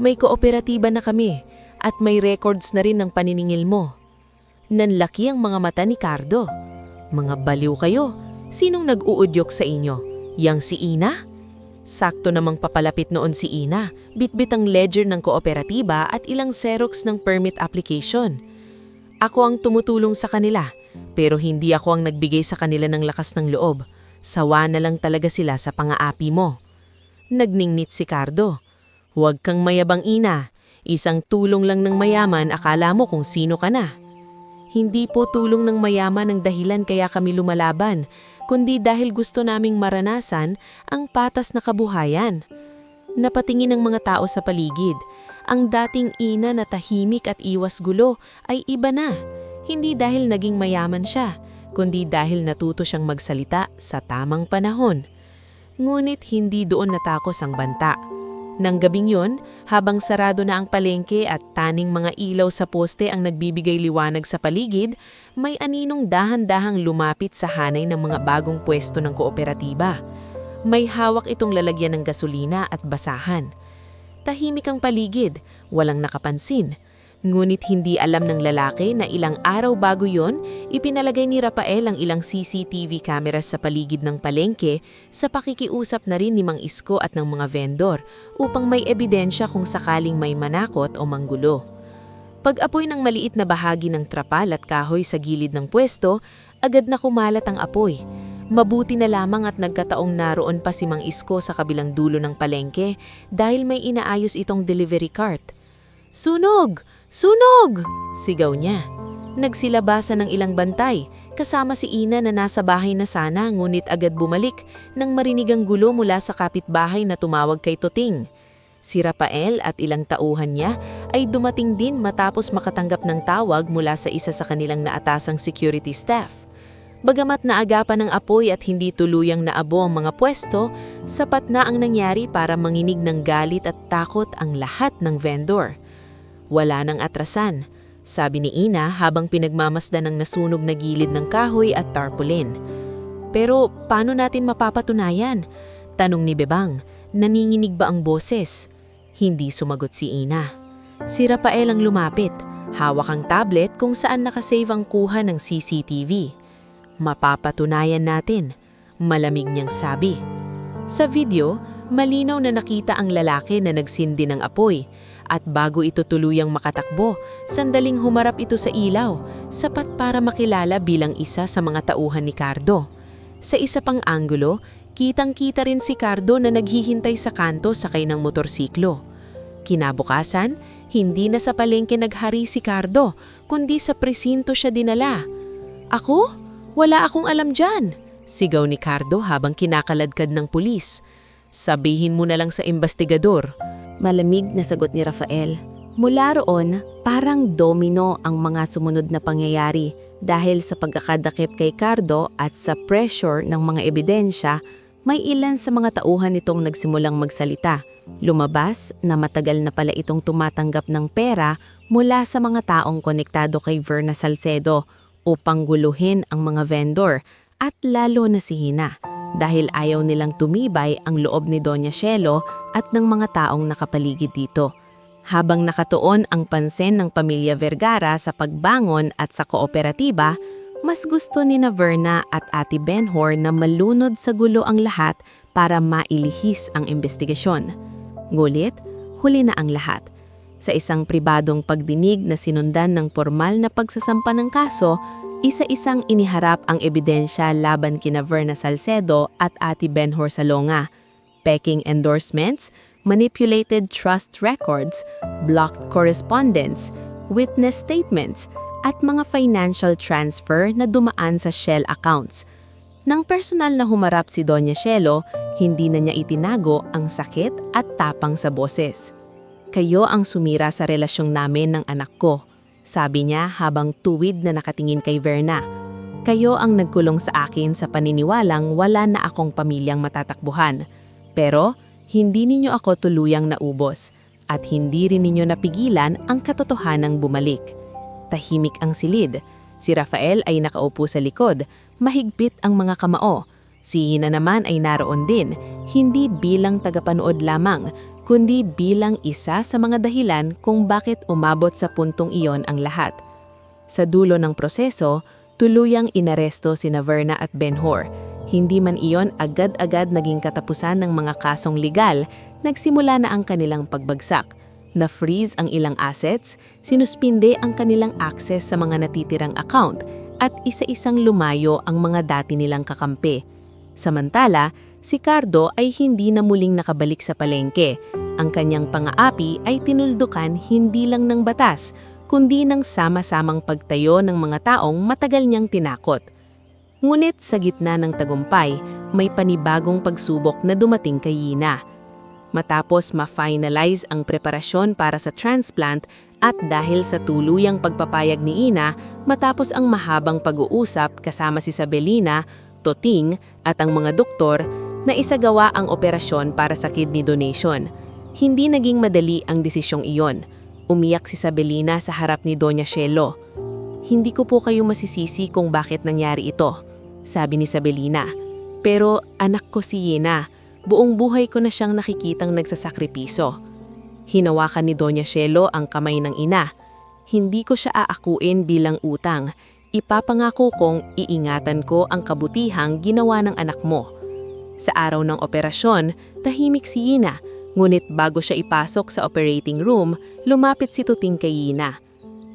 May kooperatiba na kami at may records na rin ng paniningil mo. Nanlaki ang mga mata ni Cardo. Mga baliw kayo, sinong nag-uudyok sa inyo? Yang si Ina? Sakto namang papalapit noon si Ina, bitbit ang ledger ng kooperatiba at ilang xerox ng permit application. Ako ang tumutulong sa kanila, pero hindi ako ang nagbigay sa kanila ng lakas ng loob. Sawa na lang talaga sila sa pang-aapi mo. Nagningnit si Cardo. Huwag kang mayabang, Ina. Isang tulong lang ng mayaman, akala mo kung sino ka na. Hindi po tulong ng mayaman ang dahilan kaya kami lumalaban, kundi dahil gusto naming maranasan ang patas na kabuhayan. Napatingin ang mga tao sa paligid. Ang dating ina na tahimik at iwas gulo ay iba na. Hindi dahil naging mayaman siya, kundi dahil natuto siyang magsalita sa tamang panahon. Ngunit hindi doon natakos ang banta. Nang gabing yon, habang sarado na ang palengke at taning mga ilaw sa poste ang nagbibigay liwanag sa paligid, may aninong dahan-dahang lumapit sa hanay ng mga bagong pwesto ng kooperatiba. May hawak itong lalagyan ng gasolina at basahan. Tahimik ang paligid, walang nakapansin. Ngunit hindi alam ng lalaki na ilang araw bago yon, ipinalagay ni Rafael ang ilang CCTV cameras sa paligid ng palengke sa pakikiusap na rin ni Mang Isko at ng mga vendor upang may ebidensya kung sakaling may manakot o manggulo. Pag-apoy ng maliit na bahagi ng trapal at kahoy sa gilid ng pwesto, agad na kumalat ang apoy. Mabuti na lamang at nagkataong naroon pa si Mang Isko sa kabilang dulo ng palengke dahil may inaayos itong delivery cart. "Sunog! Sunog!" sigaw niya. Nagsilabasan ng ilang bantay, kasama si Ina na nasa bahay na sana ngunit agad bumalik nang marinig ang gulo mula sa kapitbahay na tumawag kay Tuting. Si Rafael at ilang tauhan niya ay dumating din matapos makatanggap ng tawag mula sa isa sa kanilang naatasang security staff. Bagamat naagapan ng apoy at hindi tuluyang naabo ang mga pwesto, sapat na ang nangyari para manginig ng galit at takot ang lahat ng vendor. "Wala nang atrasan," sabi ni Ina habang pinagmamasdan ng nasunog na gilid ng kahoy at tarpaulin. "Pero paano natin mapapatunayan?" tanong ni Bebang. "Nanginginig ba ang boses?" Hindi sumagot si Ina. Si Rafael ang lumapit, hawak ang tablet kung saan nakasave ang kuha ng CCTV. "Mapapatunayan natin," malamig niyang sabi. Sa video, malinaw na nakita ang lalaki na nagsindi ng apoy. At bago ito tuluyang makatakbo, sandaling humarap ito sa ilaw, sapat para makilala bilang isa sa mga tauhan ni Cardo. Sa isa pang anggulo, kitang-kita rin si Cardo na naghihintay sa kanto sakay ng motorsiklo. Kinabukasan, hindi na sa palengke naghari si Cardo, kundi sa presinto siya dinala. "Ako? Wala akong alam dyan," sigaw ni Cardo habang kinakaladkad ng pulis. "Sabihin mo na lang sa investigador." Malamig na sagot ni Rafael. Mula roon, parang domino ang mga sumunod na pangyayari dahil sa pagkakadakip kay Cardo at sa pressure ng mga ebidensya, may ilan sa mga tauhan nitong nagsimulang magsalita. Lumabas na matagal na pala itong tumatanggap ng pera mula sa mga taong konektado kay Verna Salcedo upang guluhin ang mga vendor at lalo na si Hina dahil ayaw nilang tumibay ang loob ni Doña Shelo at ng mga taong nakapaligid dito. Habang nakatuon ang pansin ng pamilya Vergara sa pagbangon at sa kooperatiba, mas gusto ni na Verna at Ate Benhor na malunod sa gulo ang lahat para mailihis ang investigasyon. Ngulit, huli na ang lahat. Sa isang pribadong pagdinig na sinundan ng formal na pagsasampa ng kaso, isa-isang iniharap ang ebidensya laban kina Verna Salcedo at Ate Benhor Salonga. Peking endorsements, manipulated trust records, blocked correspondence, witness statements, at mga financial transfer na dumaan sa Shell accounts. Nang personal na humarap si Doña Shelo, hindi na niya itinago ang sakit at tapang sa boses. "Kayo ang sumira sa relasyong namin ng anak ko," sabi niya habang tuwid na nakatingin kay Verna. "Kayo ang nagkulong sa akin sa paniniwalang wala na akong pamilyang matatakbuhan. Pero hindi ninyo ako tuluyang naubos at hindi rin ninyo napigilan ang katotohanang bumalik." Tahimik ang silid. Si Rafael ay nakaupo sa likod, mahigpit ang mga kamao. Si Hina naman ay naroon din, hindi bilang tagapanood lamang, kundi bilang isa sa mga dahilan kung bakit umabot sa puntong iyon ang lahat. Sa dulo ng proseso, tuluyang inaresto sina Verna at Benhor. Hindi man iyon agad-agad naging katapusan ng mga kasong legal, nagsimula na ang kanilang pagbagsak. Na-freeze ang ilang assets, sinuspinde ang kanilang access sa mga natitirang account, at isa-isang lumayo ang mga dati nilang kakampi. Samantala, si Cardo ay hindi na muling nakabalik sa palengke. Ang kanyang pang-aapi ay tinuldukan hindi lang ng batas, kundi ng sama-samang pagtayo ng mga taong matagal niyang tinakot. Ngunit sa gitna ng tagumpay, may panibagong pagsubok na dumating kay Ina. Matapos ma-finalize ang preparasyon para sa transplant at dahil sa tuluyang pagpapayag ni Ina, matapos ang mahabang pag-uusap kasama si Sabelina, Tuting at ang mga doktor, na isagawa ang operasyon para sa kidney donation. Hindi naging madali ang desisyong iyon. Umiyak si Sabelina sa harap ni Doña Shelo. "Hindi ko po kayo masisisi kung bakit nangyari ito," sabi ni Sabelina. "Pero anak ko si Ina. Buong buhay ko na siyang nakikitang nagsasakripiso." Hinawakan ni Doña Shelo ang kamay ng ina. "Hindi ko siya aakuin bilang utang. Ipapangako kong iingatan ko ang kabutihang ginawa ng anak mo." Sa araw ng operasyon, tahimik si Ina, ngunit bago siya ipasok sa operating room, lumapit si Tuting kay Ina.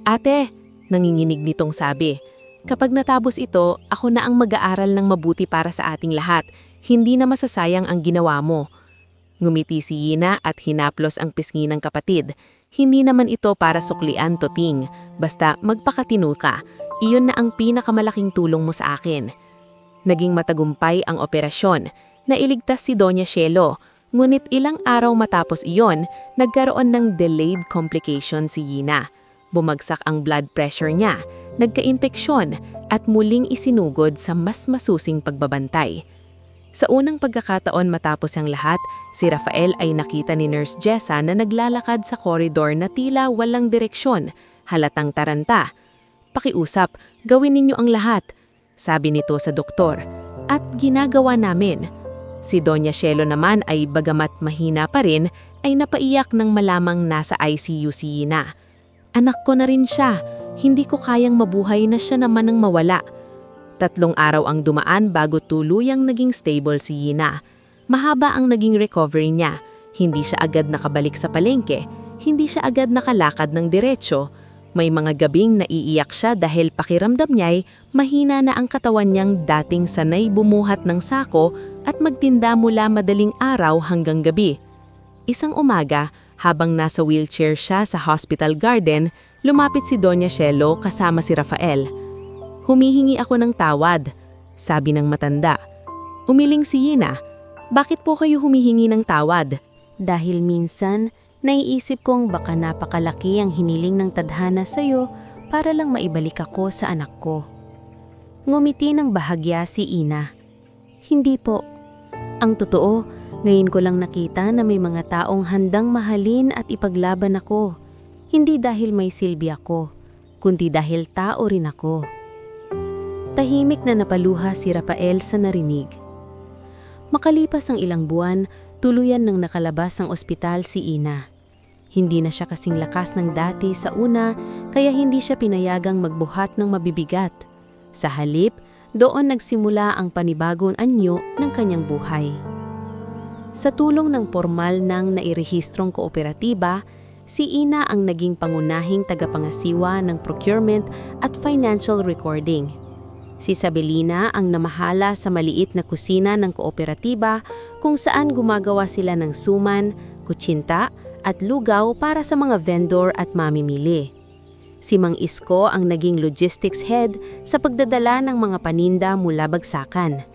Ate, nanginginig nitong sabi. Kapag natapos ito, ako na ang mag-aaral ng mabuti para sa ating lahat. Hindi na masasayang ang ginawa mo. Ngumiti si Yina at hinaplos ang pisngi ng kapatid. Hindi naman ito para suklian, Tuting. Basta magpakatino ka. Iyon na ang pinakamalaking tulong mo sa akin. Naging matagumpay ang operasyon. Nailigtas si Doña Cielo. Ngunit ilang araw matapos iyon, nagkaroon ng delayed complication si Yina. Bumagsak ang blood pressure niya, nagka-impeksyon at muling isinugod sa mas masusing pagbabantay. Sa unang pagkakataon matapos ang lahat, si Rafael ay nakita ni Nurse Jessa na naglalakad sa koridor na tila walang direksyon, halatang taranta. "Pakiusap, gawin ninyo ang lahat," sabi nito sa doktor. "At ginagawa namin." Si Doña Cielo naman ay bagamat mahina pa rin, ay napaiyak nang malamang nasa ICU si Yina. "Anak ko na rin siya, hindi ko kayang mabuhay na siya naman ang mawala." 3 araw ang dumaan bago tuluyang naging stable si Yina. Mahaba ang naging recovery niya. Hindi siya agad nakabalik sa palengke, hindi siya agad nakalakad ng diretsyo. May mga gabing naiiyak siya dahil pakiramdam niya'y mahina na ang katawan niyang dating sanay bumuhat ng sako at magtinda mula madaling araw hanggang gabi. Isang umaga, habang nasa wheelchair siya sa hospital garden, lumapit si Doña Cielo kasama si Rafael. "Humihingi ako ng tawad," sabi ng matanda. Umiling si Yina. "Bakit po kayo humihingi ng tawad?" Dahil minsan, naiisip kong baka napakalaki ang hiniling ng tadhana sa'yo para lang maibalik ako sa anak ko. Ngumiti ng bahagya si Ina. "Hindi po. Ang totoo, ngayon ko lang nakita na may mga taong handang mahalin at ipaglaban ako. Hindi dahil may silbi ako, kundi dahil tao rin ako." Tahimik na napaluha si Rafael sa narinig. Makalipas ang ilang buwan, tuluyan nang nakalabas ang ospital si Ina. Hindi na siya kasing lakas ng dati sa una, kaya hindi siya pinayagang magbuhat ng mabibigat. Sa halip, doon nagsimula ang panibagong anyo ng kanyang buhay. Sa tulong ng formal ng nairehistrong kooperatiba, si Ina ang naging pangunahing tagapangasiwa ng procurement at financial recording. Si Sabelina ang namahala sa maliit na kusina ng kooperatiba kung saan gumagawa sila ng suman, kutsinta at lugaw para sa mga vendor at mamimili. Si Mang Isko ang naging logistics head sa pagdadala ng mga paninda mula bagsakan.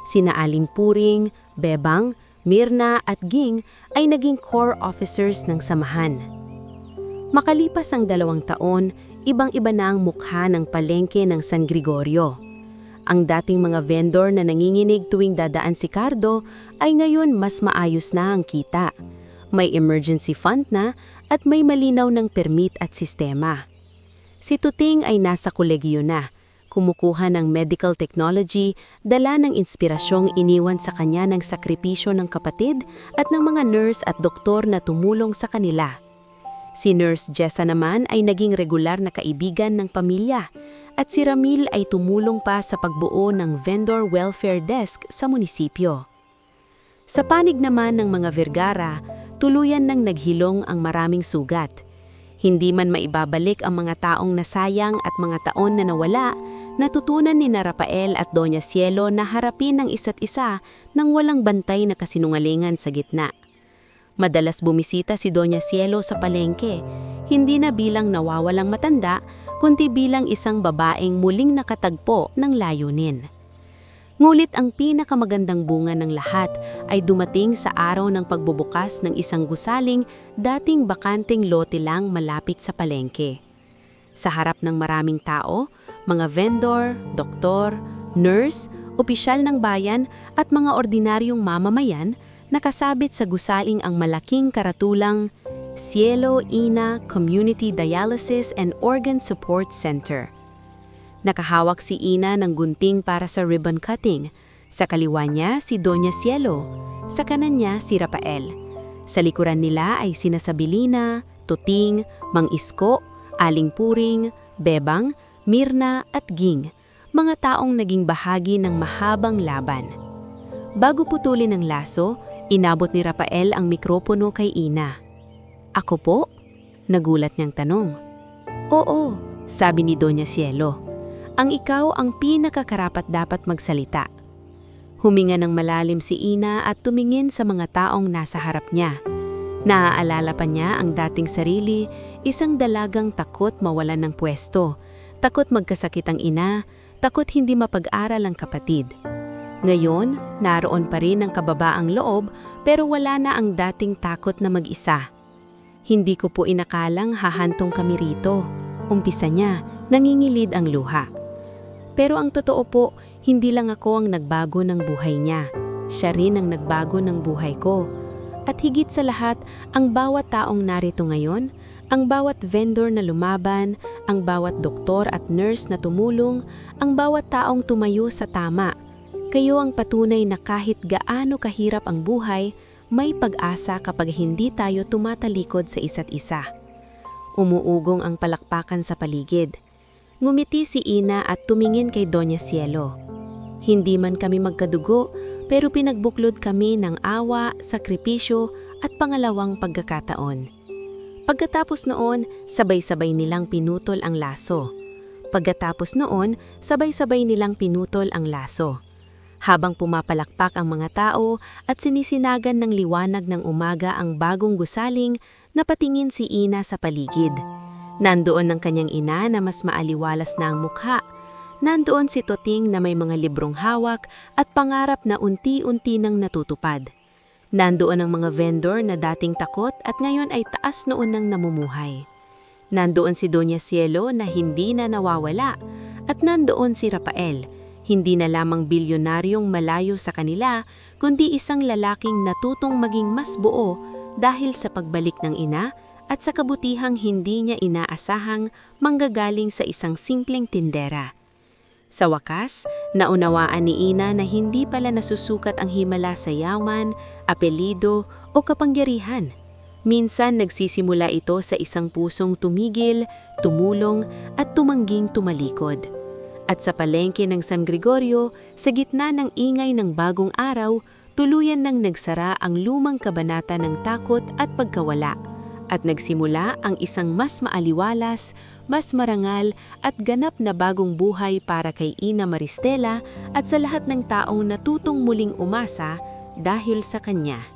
Sina Aling Puring, Bebang, Mirna at Ging ay naging core officers ng samahan. Makalipas ang 2 taon, ibang-iba na ang mukha ng palengke ng San Gregorio. Ang dating mga vendor na nanginginig tuwing dadaan si Cardo ay ngayon mas maayos na ang kita. May emergency fund na at may malinaw ng permit at sistema. Si Tuting ay nasa kolegyo na, kumukuha ng medical technology, dala ng inspirasyong iniwan sa kanya ng sakripisyo ng kapatid at ng mga nurse at doktor na tumulong sa kanila. Si Nurse Jessa naman ay naging regular na kaibigan ng pamilya at si Ramil ay tumulong pa sa pagbuo ng vendor welfare desk sa munisipyo. Sa panig naman ng mga Vergara, tuluyan nang naghilong ang maraming sugat. Hindi man maibabalik ang mga taong nasayang at mga taon na nawala, natutunan ni na Rafael at Doña Cielo na harapin ang isa't isa nang walang bantay na kasinungalingan sa gitna. Madalas bumisita si Doña Cielo sa palengke, hindi na bilang nawawalang matanda, kundi bilang isang babaeng muling nakatagpo ng layunin. Ngulit ang pinakamagandang bunga ng lahat ay dumating sa araw ng pagbubukas ng isang gusaling dating bakanting lote lang malapit sa palengke. Sa harap ng maraming tao, mga vendor, doktor, nurse, opisyal ng bayan at mga ordinaryong mamamayan, nakasabit sa gusaling ang malaking karatulang Cielo Ina Community Dialysis and Organ Support Center. Nakahawak si Ina ng gunting para sa ribbon cutting. Sa kaliwa niya si Doña Cielo, sa kanan niya si Rafael. Sa likuran nila ay sina Sabelina, Tuting, Mang Isko, Aling Puring, Bebang, Mirna at Ging, mga taong naging bahagi ng mahabang laban. Bago putulin ang laso, inabot ni Rafael ang mikropono kay Ina. "Ako po?" Nagulat niyang tanong. Oo, sabi ni Doña Cielo. Ang ikaw ang pinakakarapat-dapat magsalita. Huminga ng malalim si Ina at tumingin sa mga taong nasa harap niya. Naaalala pa niya ang dating sarili, isang dalagang takot mawalan ng pwesto, takot magkasakit ang ina, takot hindi mapag-aral ang kapatid. Ngayon, naroon pa rin ang kababaang loob pero wala na ang dating takot na mag-isa. Hindi ko po inakalang hahantong kami rito. Umpisa niya, nangingilid ang luha. Pero ang totoo po, hindi lang ako ang nagbago ng buhay niya. Siya rin ang nagbago ng buhay ko. At higit sa lahat, ang bawat taong narito ngayon, ang bawat vendor na lumaban, ang bawat doktor at nurse na tumulong, ang bawat taong tumayo sa tama. Kayo ang patunay na kahit gaano kahirap ang buhay, may pag-asa kapag hindi tayo tumatalikod sa isa't isa. Umuugong ang palakpakan sa paligid. Ngumiti si Ina at tumingin kay Doña Cielo. Hindi man kami magkadugo, pero pinagbuklod kami ng awa, sakripisyo at pangalawang pagkakataon. Pagkatapos noon, sabay-sabay nilang pinutol ang laso. Habang pumapalakpak ang mga tao at sinisinagan ng liwanag ng umaga ang bagong gusaling, napatingin si Ina sa paligid. Nandoon ang kanyang ina na mas maaliwalas na ang mukha. Nandoon si Toting na may mga librong hawak at pangarap na unti-unti nang natutupad. Nandoon ang mga vendor na dating takot at ngayon ay taas noon nang namumuhay. Nandoon si Doña Cielo na hindi na nawawala. At nandoon si Rafael, hindi na lamang bilyonaryong malayo sa kanila, kundi isang lalaking natutong maging mas buo dahil sa pagbalik ng ina at sa kabutihang hindi niya inaasahang manggagaling sa isang simpleng tindera. Sa wakas, naunawaan ni Ina na hindi pala nasusukat ang himala sa yaman, apelido o kapangyarihan. Minsan nagsisimula ito sa isang pusong tumigil, tumulong at tumangging tumalikod. At sa palengke ng San Gregorio, sa gitna ng ingay ng bagong araw, tuluyan nang nagsara ang lumang kabanata ng takot at pagkawala. At nagsimula ang isang mas maaliwalas, mas marangal at ganap na bagong buhay para kay Ina Maristela at sa lahat ng taong natutong muling umasa dahil sa kanya.